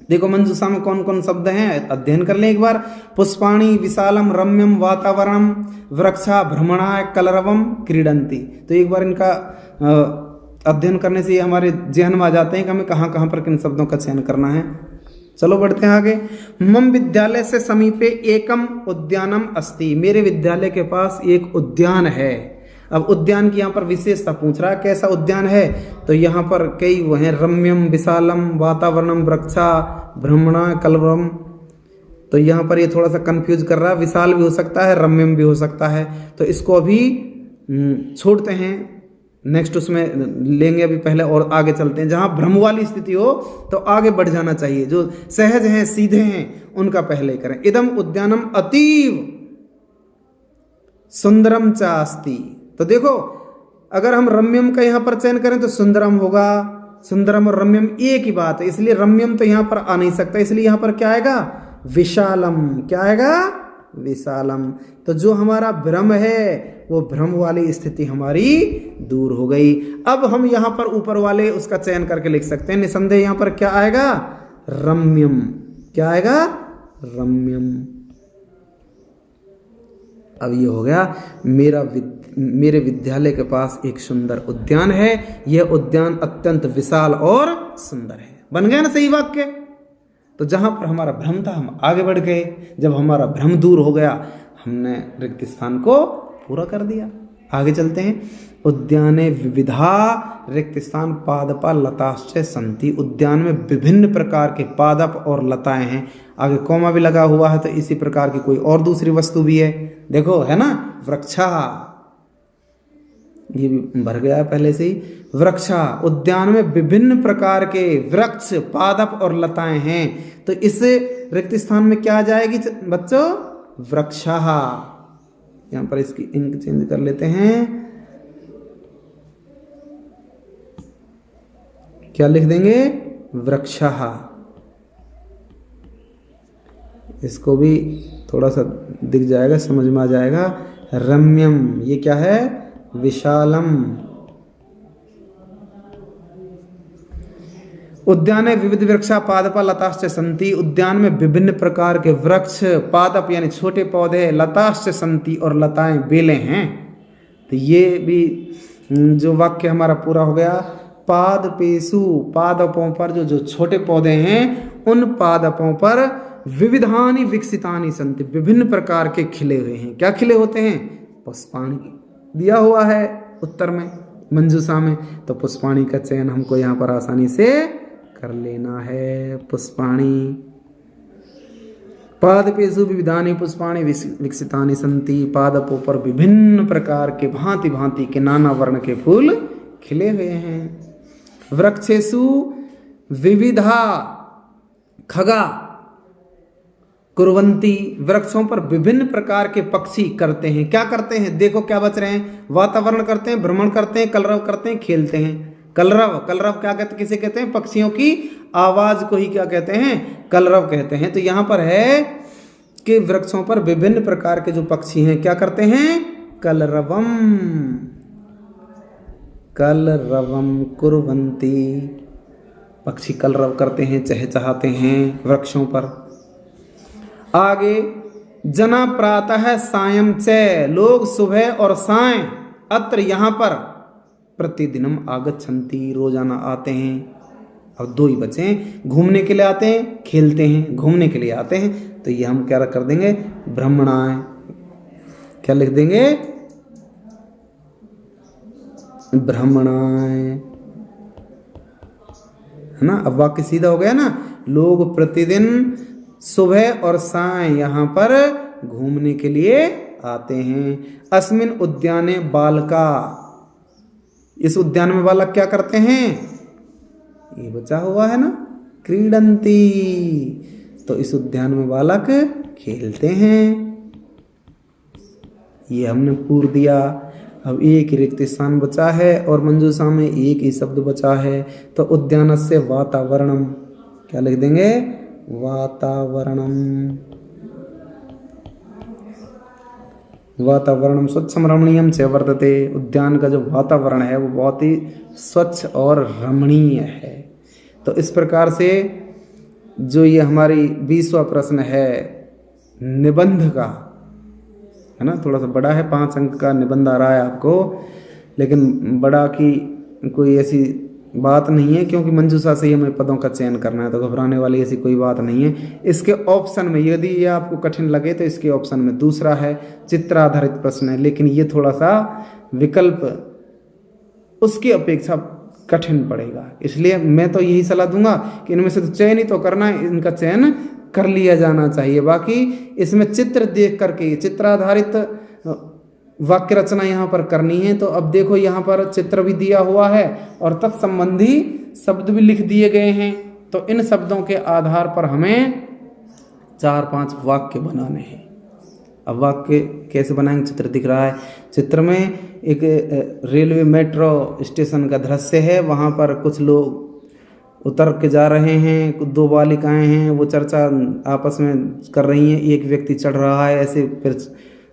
देखो मंजूषा में कौन कौन शब्द हैं, अध्ययन कर लें एक बार। पुष्पाणि विशालम रम्यम वातावरणम वृक्षा भ्रमणा कलरवम क्रीडंती। तो एक बार इनका अध्ययन करने से ये हमारे जहन में आ जाते हैं कि हमें कहाँ कहाँ पर किन शब्दों का चयन करना है। चलो बढ़ते हैं आगे। मम विद्यालय से समीपे एकम उद्यानम अस्ति। मेरे विद्यालय के पास एक उद्यान है। अब उद्यान की यहाँ पर विशेषता पूछ रहा है, कैसा उद्यान है? तो यहाँ पर कई वो हैं, रम्यम विशालम वातावरणम वृक्षा भ्रमणा कलरवम। तो यहाँ पर ये थोड़ा सा कंफ्यूज कर रहा है, विशाल भी हो सकता है रम्यम भी हो सकता है। तो इसको अभी छोड़ते हैं, नेक्स्ट उसमें लेंगे अभी पहले और आगे चलते हैं। जहाँ भ्रम वाली स्थिति हो तो आगे बढ़ जाना चाहिए, जो सहज हैं सीधे हैं उनका पहले करें। इदम उद्यानम अतीव सुंदरम च अस्ति। तो देखो अगर हम रम्यम का यहाँ पर चयन करें तो सुंदरम होगा, सुंदरम और रम्यम एक ही बात है, इसलिए रम्यम तो यहाँ पर आ नहीं सकता, इसलिए यहाँ पर क्या आएगा? विशालम। क्या आएगा? विशालम। तो जो हमारा भ्रम है वो भ्रम वाली स्थिति हमारी दूर हो गई। अब हम यहाँ पर ऊपर वाले उसका चयन करके लिख सकते हैं, निसंदेह यहाँ पर क्या आएगा? रम्यम। क्या आएगा? रम्यम। अब ये हो गया मेरे विद्यालय के पास एक सुंदर उद्यान है, यह उद्यान अत्यंत विशाल और सुंदर है। बन गया ना सही वाक्य? तो जहां पर हमारा भ्रम था हम आगे बढ़ गए, जब हमारा भ्रम दूर हो गया हमने रिक्त स्थान को पूरा कर दिया। आगे चलते हैं। उद्याने विविधा रिक्त स्थान पादपा लताश्च संति। उद्यान में विभिन्न प्रकार के पादप और लताएं हैं। आगे कॉमा भी लगा हुआ है, तो इसी प्रकार की कोई और दूसरी वस्तु भी है। देखो है ना, वृक्षा, ये भी भर गया है पहले से ही। वृक्षा, उद्यान में विभिन्न प्रकार के वृक्ष पादप और लताएं हैं। तो इस रिक्त स्थान में क्या आ जाएगी बच्चों? वृक्षा। यहां पर इसकी इंक चेंज कर लेते हैं। क्या लिख देंगे? वृक्षा। इसको भी थोड़ा सा दिख जाएगा, समझ में आ जाएगा। रम्यम, ये क्या है? विशालम। उद्याने विविध वृक्षा पादपा लताश्च संति। उद्यान में विभिन्न प्रकार के वृक्ष पादप यानी छोटे पौधे, लताश्च संति और लताएं बेलें हैं। तो ये भी जो वाक्य हमारा पूरा हो गया। पादपेषु, पादपों पर जो छोटे पौधे हैं उन पादपों पर विविधानि विकसितानि संति। विभिन्न प्रकार के खिले हुए हैं। क्या खिले होते हैं? पुष्पाणि दिया हुआ है उत्तर में मंजूषा में, तो पुष्पाणि का चयन हमको यहाँ पर आसानी से कर लेना है। पुष्पाणि। पादपेषु विविधानि पुष्पाणि विकसितानि संति। पादपों पर विभिन्न प्रकार के भांति भांति के नाना वर्ण के फूल खिले हुए हैं। वृक्षेषु विविधा खगा कुर्वन्ति। वृक्षों पर विभिन्न प्रकार के पक्षी करते हैं। क्या करते हैं? देखो क्या बच रहे हैं? वातावरण करते हैं, भ्रमण करते हैं, कलरव करते हैं, खेलते हैं। कलरव, कलरव क्या कहते हैं? किसे कहते हैं? पक्षियों की आवाज को ही क्या कहते हैं? कलरव कहते हैं। तो यहां पर है कि वृक्षों पर विभिन्न प्रकार के जो पक्षी हैं क्या करते हैं? कलरवम। कलरवम कुर्वन्ति। पक्षी कलरव करते हैं, चहचहाते हैं वृक्षों पर। आगे जना प्रातः सायं च। लोग सुबह और सायं अत्र यहाँ पर प्रतिदिनम आगच्छन्ति। रोजाना आते हैं। अब दो ही बचे हैं, घूमने के लिए आते हैं, खेलते हैं, घूमने के लिए आते हैं। तो ये हम क्या कर देंगे? भ्रमणाएं। क्या लिख देंगे? भ्रमणाएं, है ना। अब वाक्य सीधा हो गया ना। लोग प्रतिदिन सुबह और सायं यहाँ पर घूमने के लिए आते हैं। अस्मिन उद्याने बालका। इस उद्यान में बालक क्या करते हैं? ये बचा हुआ है ना, क्रीडंती। तो इस उद्यान में बालक खेलते हैं। ये हमने पूर दिया। अब एक रिक्त स्थान बचा है और मंजूषा में एक ही शब्द बचा है। तो उद्यानस्य वातावरणम। क्या लिख देंगे? वातावरणम। वातावरणम स्वच्छम रमणीयम च वर्तते। उद्यान का जो वातावरण है वो बहुत ही स्वच्छ और रमणीय है। तो इस प्रकार से जो ये हमारी 20वां प्रश्न है निबंध का, है ना, थोड़ा सा बड़ा है, 5 अंक का निबंध आ रहा है आपको, लेकिन बड़ा की कोई ऐसी बात नहीं है, क्योंकि मंजूषा से ही हमें पदों का चयन करना है, तो घबराने वाली ऐसी कोई बात नहीं है। इसके ऑप्शन में यदि ये आपको कठिन लगे तो इसके ऑप्शन में दूसरा है चित्र आधारित प्रश्न है, लेकिन ये थोड़ा सा विकल्प उसकी अपेक्षा कठिन पड़ेगा। इसलिए मैं तो यही सलाह दूंगा कि इनमें से तो चयन ही तो करना है, इनका चयन कर लिया जाना चाहिए। बाकी इसमें चित्र देख करके चित्र आधारित वाक्य रचना यहाँ पर करनी है। तो अब देखो यहाँ पर चित्र भी दिया हुआ है और तत्संबंधी शब्द भी लिख दिए गए हैं, तो इन शब्दों के आधार पर हमें 4-5 वाक्य बनाने हैं। अब वाक्य कैसे बनाएंगे? चित्र दिख रहा है, चित्र में एक रेलवे मेट्रो स्टेशन का दृश्य है, वहाँ पर कुछ लोग उतर के जा रहे हैं, 2 बालिकाएं हैं, वो चर्चा आपस में कर रही हैं, एक व्यक्ति चढ़ रहा है, ऐसे फिर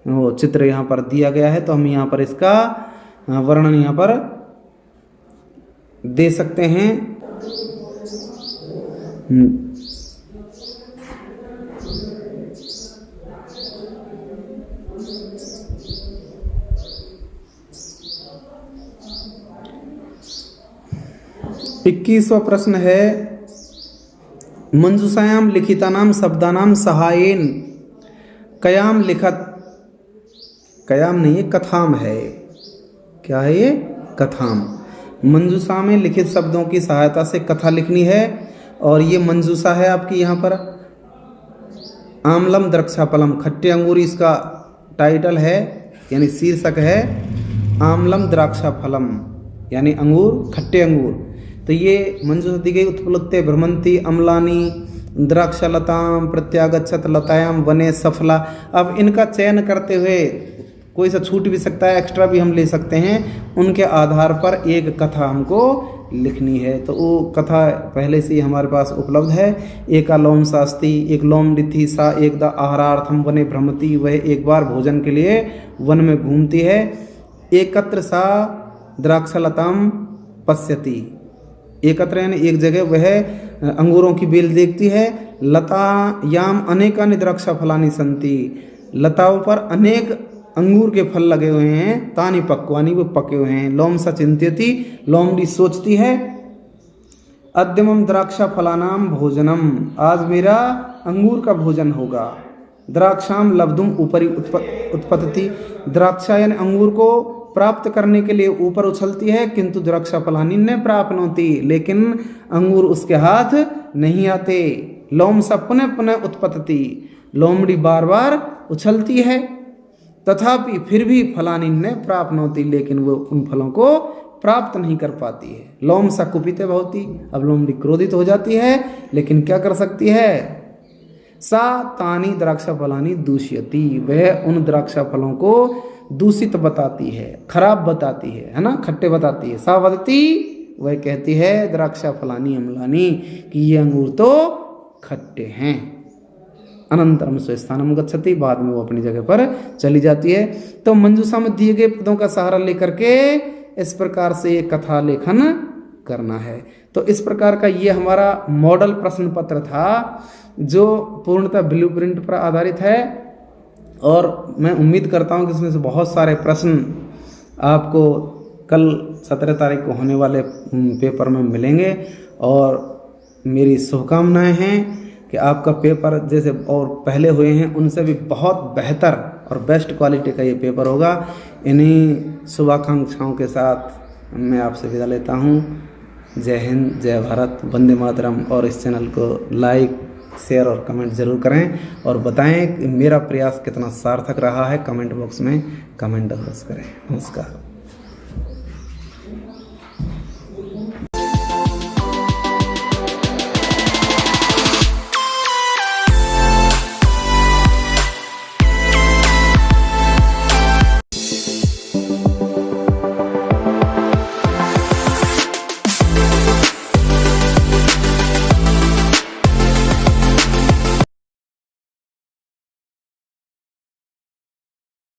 वो चित्र यहाँ पर दिया गया है। तो हम यहाँ पर इसका वर्णन यहाँ पर दे सकते हैं। 21वां प्रश्न है मंजूषायाम लिखितानाम शब्दानाम सहायेन कयाम लिखत, कयाम नहीं है कथाम है, क्या है ये? कथाम। मंजूषा में लिखित शब्दों की सहायता से कथा लिखनी है, और ये मंजूषा है आपकी यहाँ पर आमलम द्राक्षाफलम, खट्टे अंगूर इसका टाइटल है, यानी शीर्षक है आमलम द्राक्षाफलम, यानी अंगूर, खट्टे अंगूर। तो ये मंजूषा दी गई। उत्प्लुते भ्रमंती अम्लानी द्राक्षलताम प्रत्यागच्छत लतायाम वने सफला। अब इनका चयन करते हुए कोई सा छूट भी सकता है, एक्स्ट्रा भी हम ले सकते हैं, उनके आधार पर एक कथा हमको लिखनी है। तो वो कथा पहले से ही हमारे पास उपलब्ध है। एका लोम शास्ति, एक लोम रिथि सा एकदा आहारार्थम वने भ्रमति, वह एक बार भोजन के लिए वन में घूमती है। एकत्र सा द्राक्षलताम पश्यति, एकत्र यानी एक जगह वह अंगूरों की बेल देखती है। लता याम अनेकानि द्राक्षा फलानि संति, लताओं पर अनेक अंगूर के फल लगे हुए हैं। तानि पक्वानि, वो पके हुए हैं। लोम सा चिंत्यति, लोमड़ी सोचती है। अद्यमम द्राक्षा फलानाम भोजनम, आज मेरा अंगूर का भोजन होगा। द्राक्षाम लब्धुम ऊपरी उत्पत्ति, द्राक्षा यानी अंगूर को प्राप्त करने के लिए ऊपर उछलती है, किंतु द्राक्षा फलानी न प्राप्नोति, लेकिन अंगूर उसके हाथ नहीं आते। लोम सा पुनः पुनः उत्पत्ति, लोमड़ी बार बार उछलती है। तथापि फिर भी फलानी न प्राप्नोति, लेकिन वो उन फलों को प्राप्त नहीं कर पाती है। लोम सा कुपिते भवति, अब लोमड़ी क्रोधित हो जाती है, लेकिन क्या कर सकती है? सा तानी द्राक्षा फलानी दूष्यति, वह उन द्राक्षा फलों को दूषित बताती है, खराब बताती है ना, खट्टे बताती है। सा वदती, वह कहती है द्राक्षा फलानी अम्लानी, कि ये अंगूर तो खट्टे हैं। अनंतरम स्वस्थानम गच्छति, बाद में वो अपनी जगह पर चली जाती है। तो मंजूषा में दिए गए पदों का सहारा लेकर के इस प्रकार से कथा लेखन करना है। तो इस प्रकार का ये हमारा मॉडल प्रश्न पत्र था, जो पूर्णतः ब्लूप्रिंट पर आधारित है, और मैं उम्मीद करता हूं कि इसमें से बहुत सारे प्रश्न आपको कल 17 तारीख को होने वाले पेपर में मिलेंगे। और मेरी शुभकामनाएं हैं कि आपका पेपर जैसे और पहले हुए हैं उनसे भी बहुत बेहतर और बेस्ट क्वालिटी का ये पेपर होगा। इन्हीं शुभाकांक्षाओं के साथ मैं आपसे विदा लेता हूँ। जय हिंद, जय भारत, वंदे मातरम। और इस चैनल को लाइक, शेयर और कमेंट ज़रूर करें, और बताएं कि मेरा प्रयास कितना सार्थक रहा है। कमेंट बॉक्स में कमेंट अवश्य करें। नमस्कार।